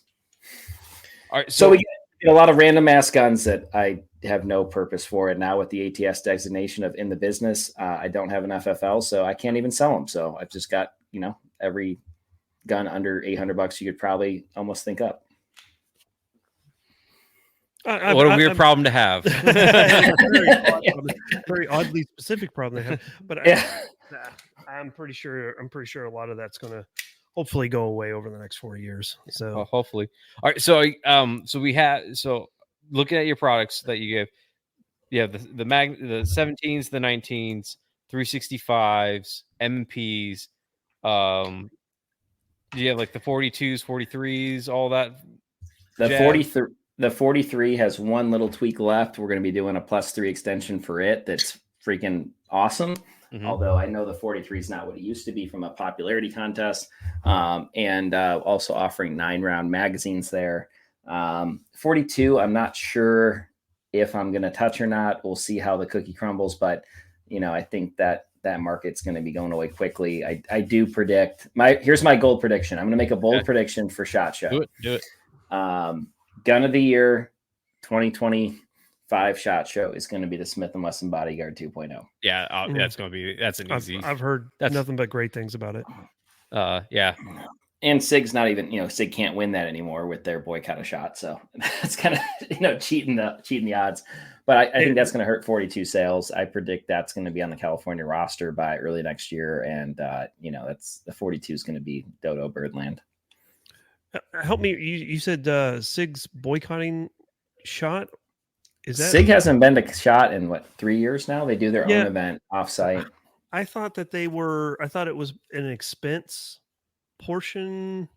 All right. So we get a lot of random ass guns that I have no purpose for it now with the ATS designation of in the business. I don't have an FFL, so I can't even sell them. So I've just got, every gun under $800 you could probably almost think up. What a weird problem to have. Very oddly specific problem to have. But I'm pretty sure a lot of that's going to hopefully go away over the next 4 years. So hopefully. All right. So looking at your products that you give, you have the 17s, the 19s, 365s, MPs. Do you have like the 42s, 43s, all that? The 43 has one little tweak left. We're going to be doing a +3 extension for it. That's freaking awesome. Although I know the 43 is not what it used to be from a popularity contest, and also offering 9-round magazines there. 42, I'm not sure if I'm going to touch or not. We'll see how the cookie crumbles, but I think that market's going to be going away quickly. I do predict here's my bold prediction. I'm going to make a bold prediction for SHOT Show. Do it. Gun of the year 2025 SHOT Show is going to be the Smith & Wesson Bodyguard 2.0. Yeah, that's an easy. I've heard nothing but great things about it. Yeah. And SIG's not even, SIG can't win that anymore with their boycott of SHOT. So that's kind of, cheating the odds. But I think that's going to hurt 42 sales. I predict that's going to be on the California roster by early next year. And, that's the 42 is going to be Dodo Birdland. Help me. You said SIG's boycotting SHOT. Is that SIG hasn't been to SHOT in 3 years now? They do their own event offsite. I thought that I thought it was an expense portion,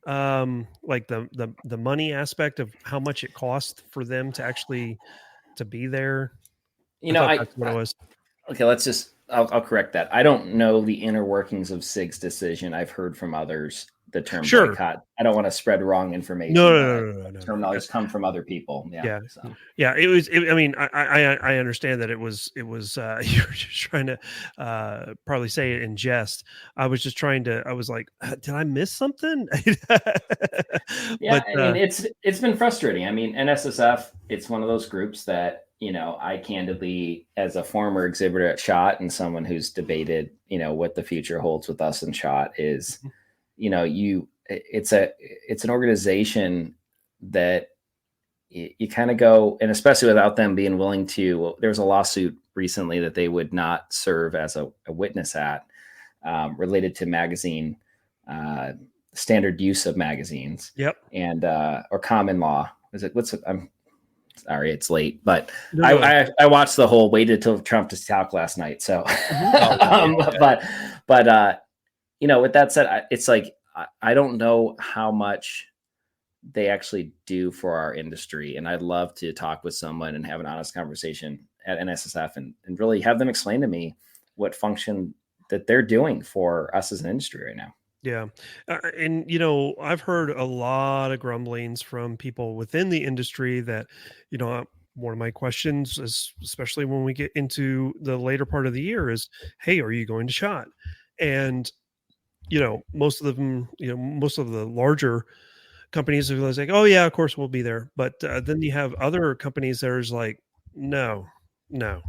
like the money aspect of how much it cost for them to actually to be there. That's what it was. Okay, I'll correct that. I don't know the inner workings of SIG's decision. I've heard from others the term boycott. I don't want to spread wrong information. No. Terminologies come from other people. Yeah. It was. I mean, I understand that it was. You were just trying to probably say it in jest. I was just trying to. I was like, did I miss something? Yeah, but, I mean, it's been frustrating. I mean, NSSF. It's one of those groups that I candidly, as a former exhibitor at SHOT and someone who's debated, what the future holds with us in SHOT is. It's an organization that you kind of go, and especially without them being willing to, there was a lawsuit recently that they would not serve as a witness at, related to magazine, standard use of magazines. Yep. And, or common law. I'm sorry, it's late, but I watched the whole, waited till Trump to talk last night. So, but with that said, it's like, I don't know how much they actually do for our industry. And I'd love to talk with someone and have an honest conversation at NSSF and really have them explain to me what function that they're doing for us as an industry right now. Yeah. And, I've heard a lot of grumblings from people within the industry that, one of my questions is, especially when we get into the later part of the year, is, hey, are you going to SHOT? And, most of them, most of the larger companies are like, oh yeah, of course we'll be there. But then you have other companies that are like, no, no.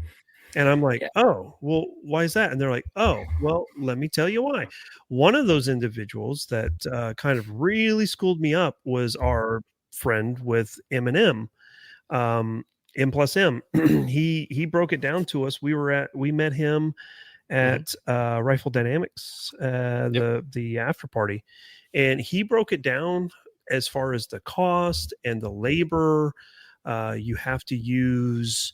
And I'm like, Yeah. oh, well, why is that? And they're like, oh, well, let me tell you why. One of those individuals that kind of really schooled me up was our friend with M&M, M plus M. He broke it down to us. We met him at Rifle Dynamics, the after party, and he broke it down as far as the cost and the labor. You have to use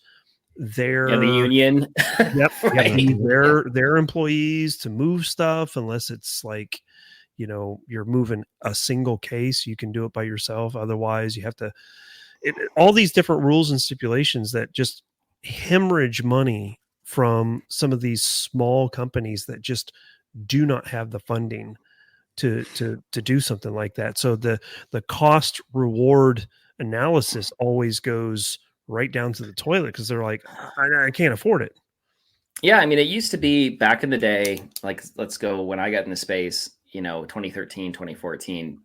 their the union. Yep. Right. Their employees to move stuff, unless it's like, you're moving a single case, you can do it by yourself. Otherwise you have to, all these different rules and stipulations that just hemorrhage money from some of these small companies that just do not have the funding to do something like that. So the cost reward analysis always goes right down to the toilet, because they're like, I can't afford it. Yeah, I mean, it used to be back in the day, like, let's go when I got into space, 2013, 2014,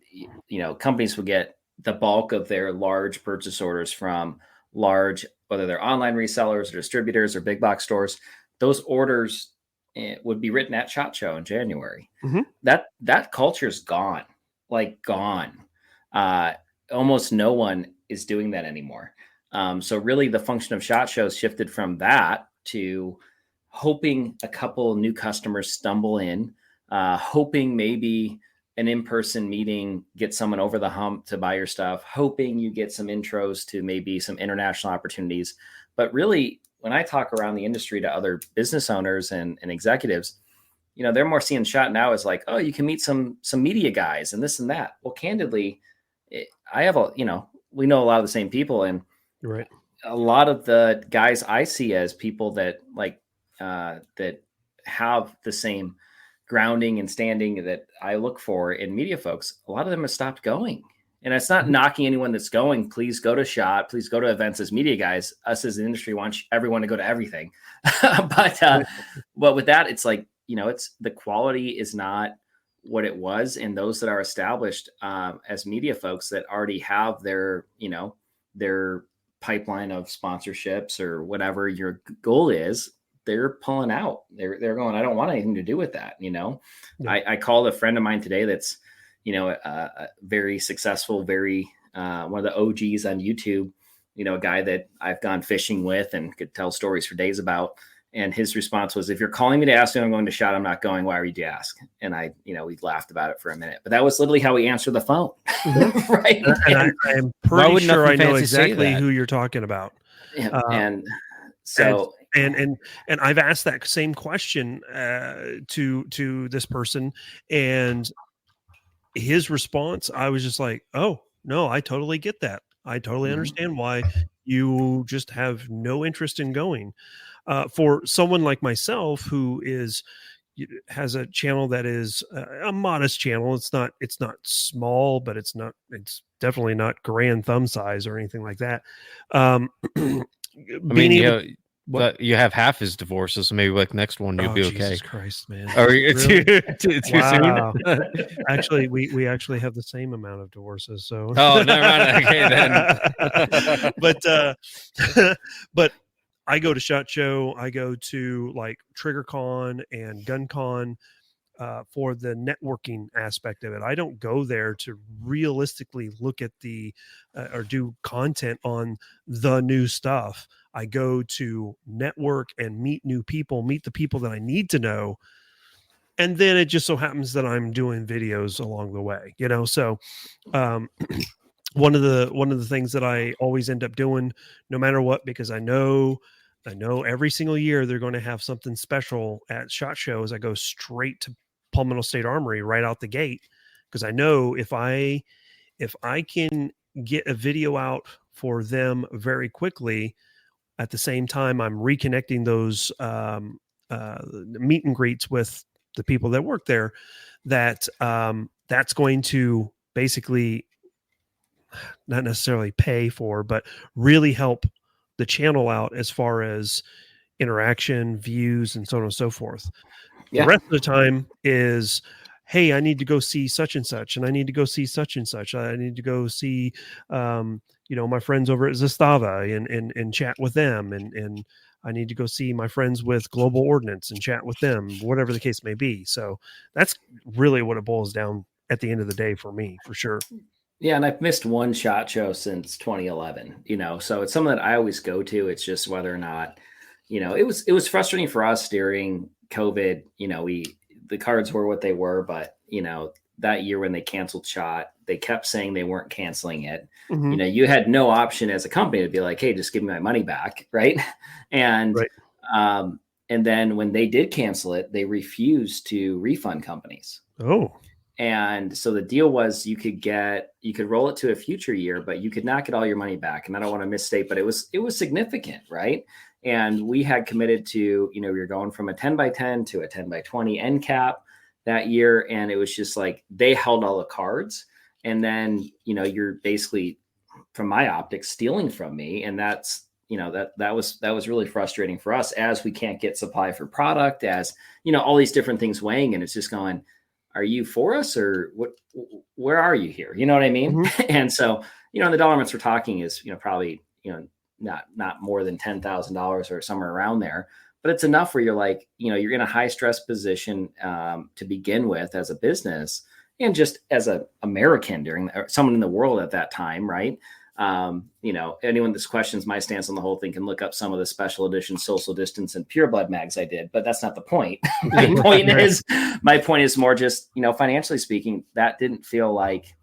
companies would get the bulk of their large purchase orders from large, whether they're online resellers or distributors or big box stores. Those orders would be written at SHOT Show in January. Mm-hmm. That culture's gone, like gone. Almost no one is doing that anymore. So really the function of SHOT Shows shifted from that to hoping a couple new customers stumble in, hoping maybe an in-person meeting gets someone over the hump to buy your stuff, hoping you get some intros to maybe some international opportunities. But really, when I talk around the industry to other business owners and executives, they're more seeing SHOT now as like, oh, you can meet some media guys and this and that. Well, candidly, I have we know a lot of the same people, and right. A lot of the guys I see as people that that have the same grounding and standing that I look for in media folks, a lot of them have stopped going. And it's not knocking anyone that's going. Please go to SHOT. Please go to events as media guys. Us as an industry want everyone to go to everything. but with that, it's like, it's the quality is not what it was. And those that are established as media folks that already have their pipeline of sponsorships or whatever your goal is, they're pulling out. They're going, I don't want anything to do with that. Yeah. I called a friend of mine today that's, a very successful, very one of the OGs on YouTube, a guy that I've gone fishing with and could tell stories for days about. And his response was, if you're calling me to ask me if I'm going to SHOT, I'm not going. Why would you ask? And we laughed about it for a minute, but that was literally how we answered the phone. Right. And I'm pretty sure I know exactly who you're talking about. Yeah. And so, and I've asked that same question to this person, and his response, I was just like, oh no, I totally get that. I totally understand why you just have no interest in going. For someone like myself who has a channel that is a modest channel, it's not small, but it's definitely not grand thumb size or anything like that. But you have half his divorces, so maybe like next one you'll be okay. Jesus Christ, man! Are you too soon? Actually, we actually have the same amount of divorces. So never mind. Okay, then. But I go to SHOT Show. I go to like TriggerCon and GunCon for the networking aspect of it. I don't go there to realistically look at or do content on the new stuff. I go to network and meet new people, meet the people that I need to know. And then it just so happens that I'm doing videos along the way, So one of the things that I always end up doing, no matter what, because I know every single year they're going to have something special at SHOT Shows. I go straight to Palmetto State Armory right out the gate, because I know if I if I can get a video out for them very quickly, at the same time I'm reconnecting those meet and greets with the people that work there, that's going to basically not necessarily pay for, but really help the channel out as far as interaction, views, and so on and so forth. Yeah. The rest of the time is, hey, I need to go see such and such, and I need to go see such and such. I need to go see, my friends over at Zastava and chat with them, and I need to go see my friends with Global Ordnance and chat with them, whatever the case may be. So that's really what it boils down at the end of the day for me, for sure. Yeah, and I've missed one SHOT Show since 2011, so it's something that I always go to. It's just whether or not, it was frustrating for us during COVID. The cards were what they were, but that year when they canceled SHOT, they kept saying they weren't canceling it. Mm-hmm. You had no option as a company to be like, hey, just give me my money back, right? And right. And then when they did cancel it, they refused to refund companies. Oh. And so the deal was you could roll it to a future year, but you could not get all your money back. And I don't want to misstate, but it was significant, right? And we had committed to, we were going from a 10 by 10 to a 10 by 20 end cap that year. And it was just like, they held all the cards. And then, you're basically, from my optics, stealing from me. And that's, that was really frustrating for us, as we can't get supply for product, as, all these different things weighing. And it's just going, are you for us, or what? Where are you here? You know what I mean? Mm-hmm. And so, the dollar amounts we're talking is, probably, not more than $10,000 or somewhere around there, but it's enough where you're like, you're in a high stress position to begin with as a business, and just as a American someone in the world at that time, right? Anyone that questions my stance on the whole thing can look up some of the special edition Social Distance and Pure Blood mags I did, but that's not the point. My point is more just, financially speaking, that didn't feel like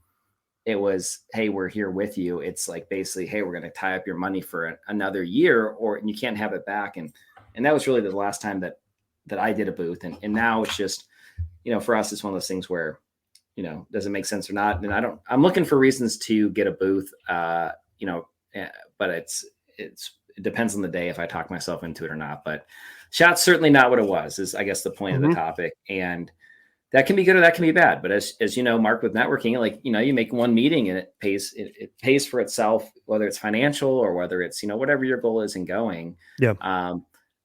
it was, hey, we're here with you. It's like, basically, hey, we're going to tie up your money for another year, or you can't have it back. And that was really the last time that I did a booth. And now it's just, for us, it's one of those things where, does it make sense or not? And I'm looking for reasons to get a booth, but it depends on the day if I talk myself into it or not. But SHOT's certainly not what it was, is I guess the point of the topic. And that can be good or that can be bad. But as you know, Mark, with networking, like, you make one meeting and it pays for itself, whether it's financial or whether it's, whatever your goal is in going. Yeah.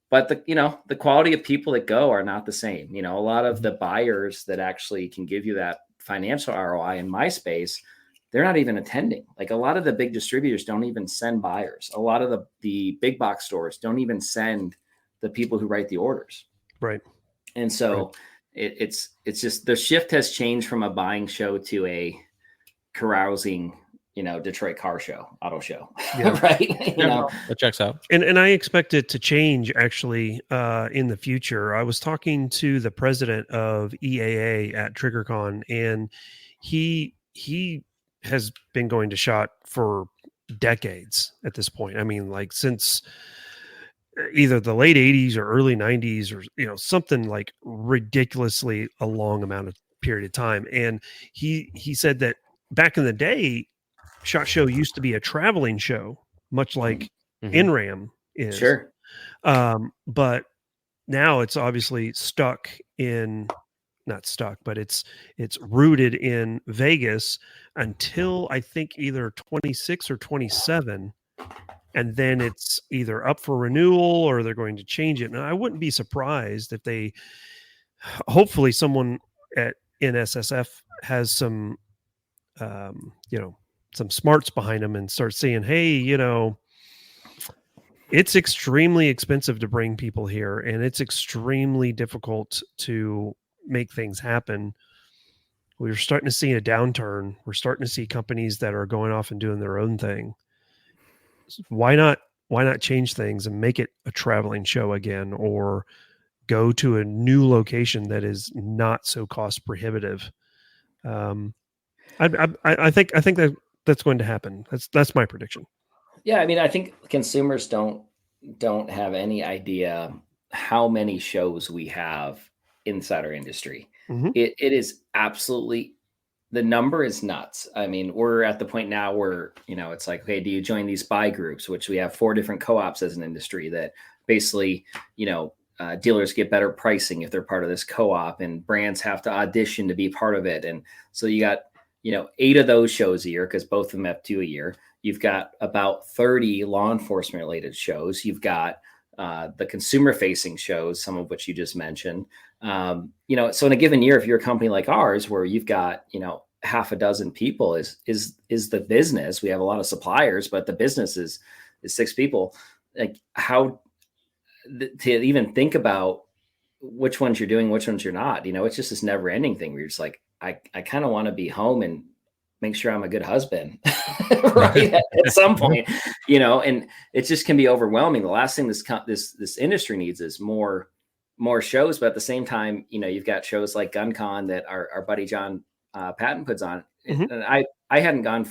But the quality of people that go are not the same. A lot of the buyers that actually can give you that financial ROI in my space, they're not even attending. Like, a lot of the big distributors don't even send buyers. A lot of the big box stores don't even send the people who write the orders. Right. And so it's just, the shift has changed from a buying show to a carousing, Detroit car show, auto show. Yeah. Right. That checks out. And I expect it to change actually in the future. I was talking to the president of EAA at TriggerCon, and he has been going to SHOT for decades at this point. I mean, like, since either the late 80s or early 90s, or something like ridiculously a long amount of period of time. And he said that back in the day, SHOT Show used to be a traveling show, much like NRAM is. Sure. But now it's obviously not stuck, but it's rooted in Vegas until I think either 26 or 27. And then it's either up for renewal or they're going to change it. And I wouldn't be surprised if hopefully someone at NSSF has some, some smarts behind them and start saying, hey, it's extremely expensive to bring people here, and it's extremely difficult to make things happen. We're starting to see a downturn. We're starting to see companies that are going off and doing their own thing. Why not change things and make it a traveling show again, or go to a new location that is not so cost prohibitive? I think that's going to happen. That's my prediction. Yeah, I mean, I think consumers don't have any idea how many shows we have inside our industry. Mm-hmm. It is absolutely the number is nuts. I mean, we're at the point now where, it's like, okay, do you join these buy groups, which we have 4 different co-ops as an industry that basically, dealers get better pricing if they're part of this co-op, and brands have to audition to be part of it. And so you got, 8 of those shows a year, because both of them have 2 a year. You've got about 30 law enforcement related shows. You've got the consumer facing shows, some of which you just mentioned. So in a given year, if you're a company like ours, where you've got, half a dozen people is the business. We have a lot of suppliers, but the business is 6 people. Like, how to even think about which ones you're doing, which ones you're not, it's just this never ending thing where you're just like, I kind of want to be home and make sure I'm a good husband, right? At some point, and it just can be overwhelming. The last thing this industry needs is more shows, but at the same time, you've got shows like GunCon that our buddy John Patton puts on. Mm-hmm. And I hadn't gone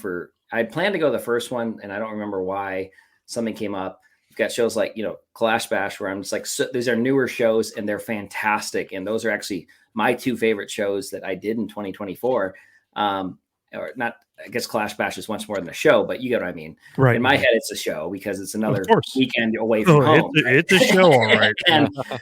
I planned to go to the first one, and I don't remember why something came up. You've got shows like, Clash Bash, where I'm just like, so these are newer shows and they're fantastic. And those are actually my 2 favorite shows that I did in 2024. Or not, I guess Clash Bash is much more than a show, but you get what I mean. Right. In my head, it's a show because it's another weekend away from home. It's a show, all right.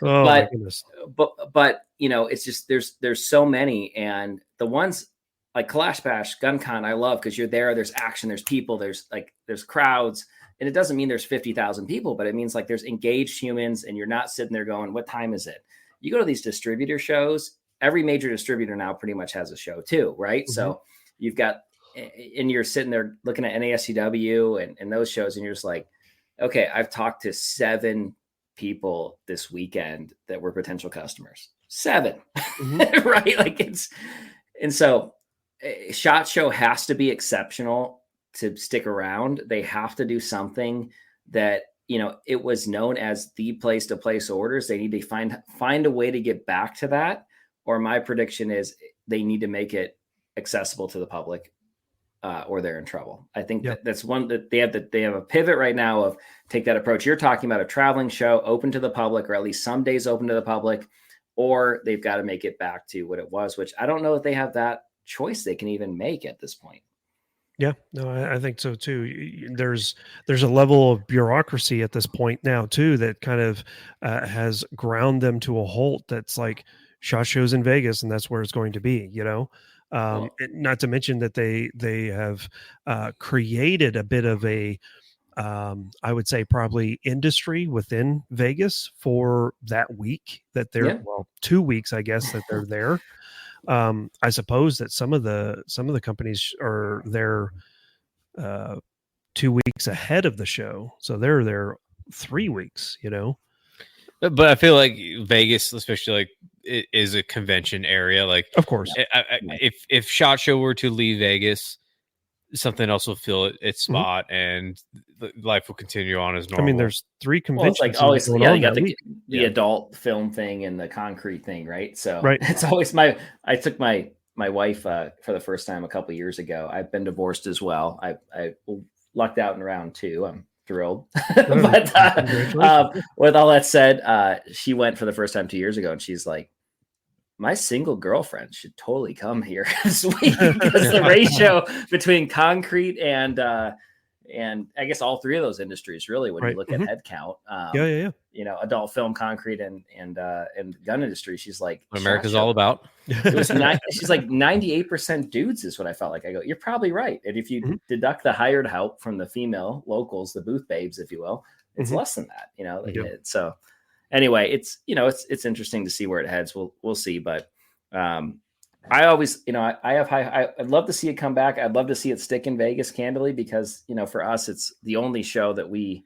my goodness. But it's just there's so many, and the ones like Clash Bash, GunCon, I love because you're there. There's action. There's people. There's crowds, and it doesn't mean there's 50,000 people, but it means like there's engaged humans, and you're not sitting there going, "What time is it?" You go to these distributor shows. Every major distributor now pretty much has a show too, right? Mm-hmm. So you've got, and you're sitting there looking at NASCW and those shows, and you're just like, okay, I've talked to 7 people this weekend that were potential customers. 7, mm-hmm. Right? Like and so SHOT Show has to be exceptional to stick around. They have to do something that, it was known as the place to place orders. They need to find a way to get back to that. Or my prediction is they need to make it accessible to the public, or they're in trouble. I think that's one that they have a pivot right now of take that approach. You're talking about a traveling show open to the public, or at least some days open to the public, or they've got to make it back to what it was, which I don't know if they have that choice they can even make at this point. Yeah, no, I think so too. There's a level of bureaucracy at this point now too that kind of has ground them to a halt. That's like SHOT Shows in Vegas, and that's where it's going to be. Not to mention that they have created a bit of a, I would say probably industry within Vegas for that week that they're 2 weeks, I guess, that they're there. I suppose that some of the companies are there 2 weeks ahead of the show, so they're there 3 weeks. But I feel like Vegas, especially like it is a convention area. Like, of course, if SHOT Show were to leave Vegas, something else will fill its spot, and life will continue on as normal. I mean, there's 3 conventions. Well, it's like always, you got the adult film thing and the concrete thing, right? So it's always I took my wife for the first time a couple of years ago. I've been divorced as well. I lucked out in round 2. I'm thrilled. But with all that said, she went for the first time 2 years ago, and she's like, my single girlfriend should totally come here this week, because the ratio between concrete and I guess all 3 of those industries, really, when you look at head count, adult film, concrete, and gun industry, she's like, what America's all about. It was she's like 98% dudes is what I felt like. I go, you're probably right. And if you deduct the hired help from the female locals, the booth babes, if you will, it's less than that, So anyway, it's interesting to see where it heads. We'll see. But I always, I'd love to see it come back. I'd love to see it stick in Vegas, candidly, because, for us, it's the only show that we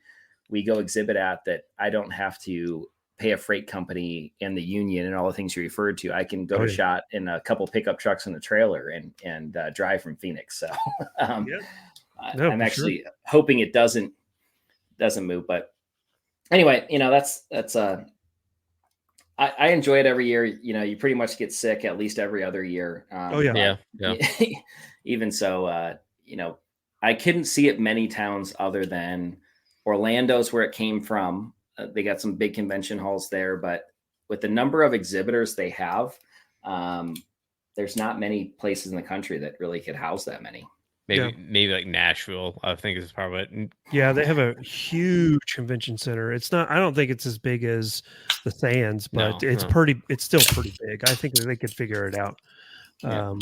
go exhibit at that I don't have to pay a freight company and the union and all the things you referred to. I can go to SHOT in a couple pickup trucks and a trailer and drive from Phoenix. So I'm actually hoping it doesn't move. But anyway, that's I enjoy it every year. You pretty much get sick at least every other year. Even so, I couldn't see it many towns other than Orlando's where it came from. They got some big convention halls there, but with the number of exhibitors they have, there's not many places in the country that really could house that many. Maybe like Nashville, I think is probably. Yeah, they have a huge convention center. It's not. I don't think it's as big as the Sands, but it's still pretty big. I think that they could figure it out. Yeah.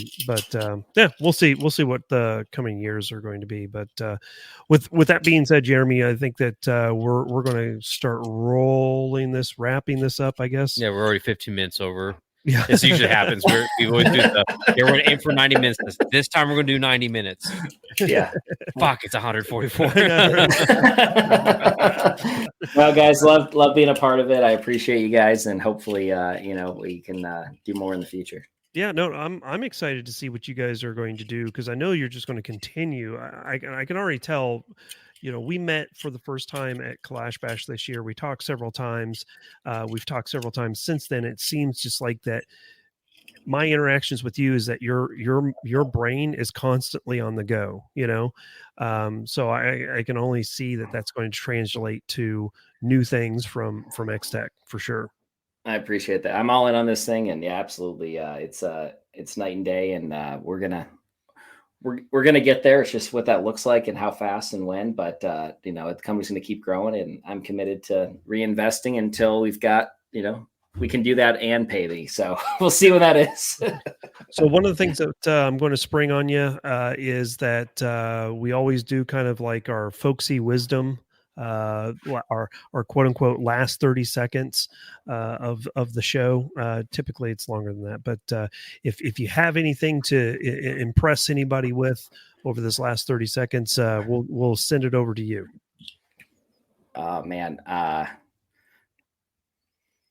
We'll see. We'll see what the coming years are going to be. But with that being said, Jeremy, I think that we're going to start wrapping this up, I guess. Yeah, we're already 15 minutes over. Yeah, this usually happens. We always do we're going to aim for 90 minutes. This time we're going to do 90 minutes. Yeah. Fuck, it's 144. Well, guys, love being a part of it. I appreciate you guys, and hopefully, we can do more in the future. Yeah, no, I'm excited to see what you guys are going to do, because I know you're just going to continue. I can already tell. We met for the first time at Kalash Bash this year. We talked several times. We've talked several times since then. It seems just like that. My interactions with you is that your brain is constantly on the go. So I can only see that that's going to translate to new things from XTech for sure. I appreciate that. I'm all in on this thing, and yeah, absolutely. It's night and day, and we're gonna get there. It's just what that looks like and how fast and when. But the company's gonna keep growing, and I'm committed to reinvesting until we've got we can do that and pay me. So we'll see when that is. So one of the things that I'm going to spring on you is that we always do kind of like our folksy wisdom. Our quote unquote last 30 seconds of the show. Typically it's longer than that, but if you have anything to impress anybody with over this last 30 seconds, we'll send it over to you. Oh man.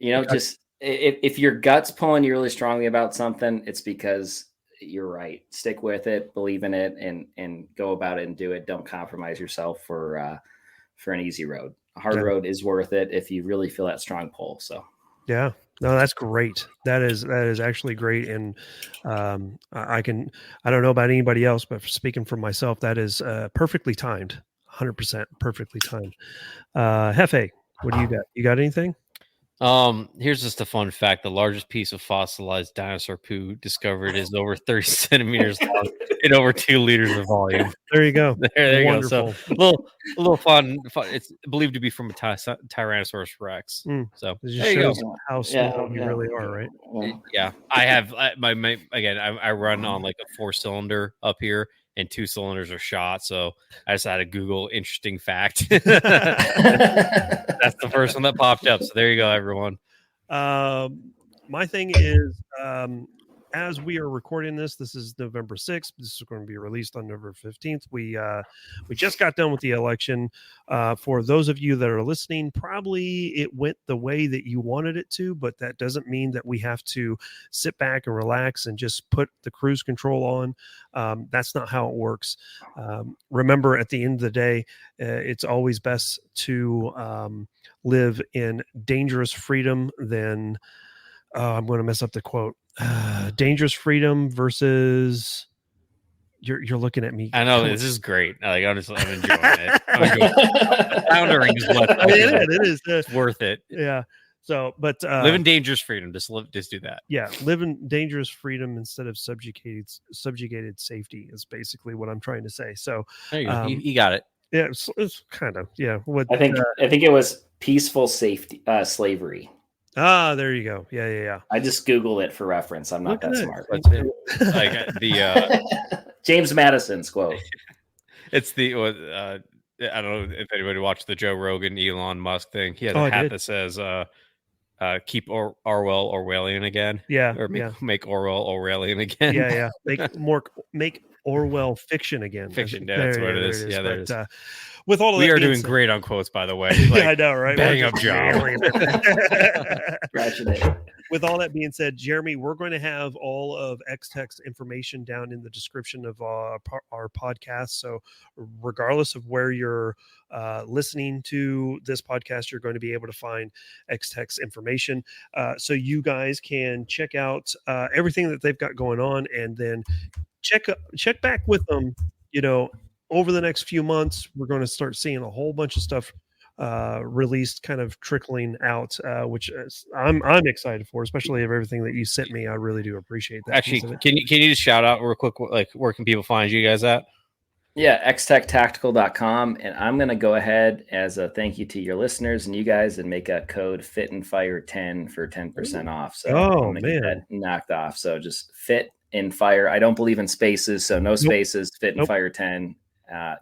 Just if your gut's pulling you really strongly about something, it's because you're right. Stick with it, believe in it, and go about it and do it. Don't compromise yourself for an easy road. A hard road is worth it if you really feel that strong pull. So yeah, no, that's great. That is actually great. And I don't know about anybody else, but speaking for myself, that is perfectly timed, 100% perfectly timed. Jefe, what do you got? You got anything? Here's just a fun fact. The largest piece of fossilized dinosaur poo discovered is over 30 centimeters long and over 2 liters of volume. There you go. There you go. So a little fun. It's believed to be from a Tyrannosaurus Rex. So it just shows how small you really are, right? Yeah. I have I run on like a 4-cylinder up here, and 2 cylinders are shot. So I just had to Google interesting fact. That's the first one that popped up. So there you go, everyone. My thing is, as we are recording this is November 6th. This is going to be released on November 15th. We just got done with the election. For those of you that are listening, probably it went the way that you wanted it to, but that doesn't mean that we have to sit back and relax and just put the cruise control on. That's not how it works. Remember, at the end of the day, it's always best to live in dangerous freedom than I'm going to mess up the quote. Dangerous freedom versus you're looking at me. I know this is great. I'm enjoying it. Floundering is what it is. It's worth it. Yeah. So, but live in dangerous freedom. Just do that. Yeah, live in dangerous freedom instead of subjugated safety is basically what I'm trying to say. So there you go. You got it. Yeah, it's kind of What I think it was peaceful safety slavery. Ah, there you go. Yeah. I just Googled it for reference. I'm not that smart. Like the James Madison's quote. It's the I don't know if anybody watched the Joe Rogan Elon Musk thing. He has a hat that says keep Orwell Orwellian again. Yeah. Or make Orwell Orwellian again. Yeah. Make Orwell fiction again. Fiction, that's what it is. Yeah, there it is. With all of we are doing great on quotes, by the way. Yeah, I know, right? Bang up job. With all that being said, Jeremy, we're going to have all of XTech's information down in the description of our podcast. So regardless of where you're listening to this podcast, you're going to be able to find XTech's information. So you guys can check out everything that they've got going on, and then check back with them, over the next few months. We're going to start seeing a whole bunch of stuff released, kind of trickling out, which I'm excited for, especially of everything that you sent me. I really do appreciate that. Actually, can you just shout out real quick, like where can people find you guys at? Yeah, XTechTactical.com. And I'm going to go ahead as a thank you to your listeners and you guys and make a code Fit and Fire 10 for 10% off. So oh, man, get that knocked off. So just Fit and Fire. I don't believe in spaces, so no spaces. Fit and Fire 10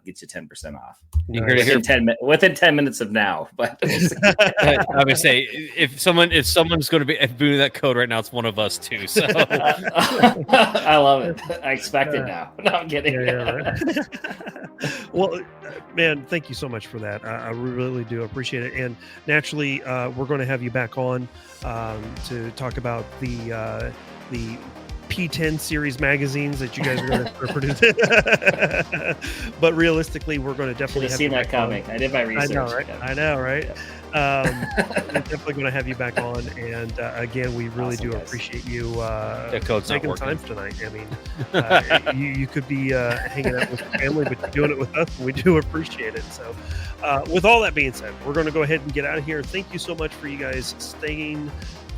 gets you 10% off. You heard it here. Within 10 minutes of now. But I would say if someone's going to be doing that code right now, it's one of us too. So I love it. I expect it now. No, I'm kidding. Right. Well, man, thank you so much for that. I really do appreciate it. And naturally, we're going to have you back on to talk about the P10 series magazines that you guys are going to produce. But realistically, we're going to definitely have seen that coming. I did my research. I know, right? Yeah. We're definitely going to have you back on. And again, we really do appreciate you taking time tonight. I mean, you could be hanging out with your family, but you're doing it with us, and we do appreciate it. So with all that being said, we're going to go ahead and get out of here. Thank you so much for you guys staying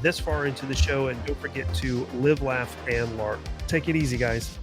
this far into the show, and don't forget to live, laugh, and LARP. Take it easy, guys.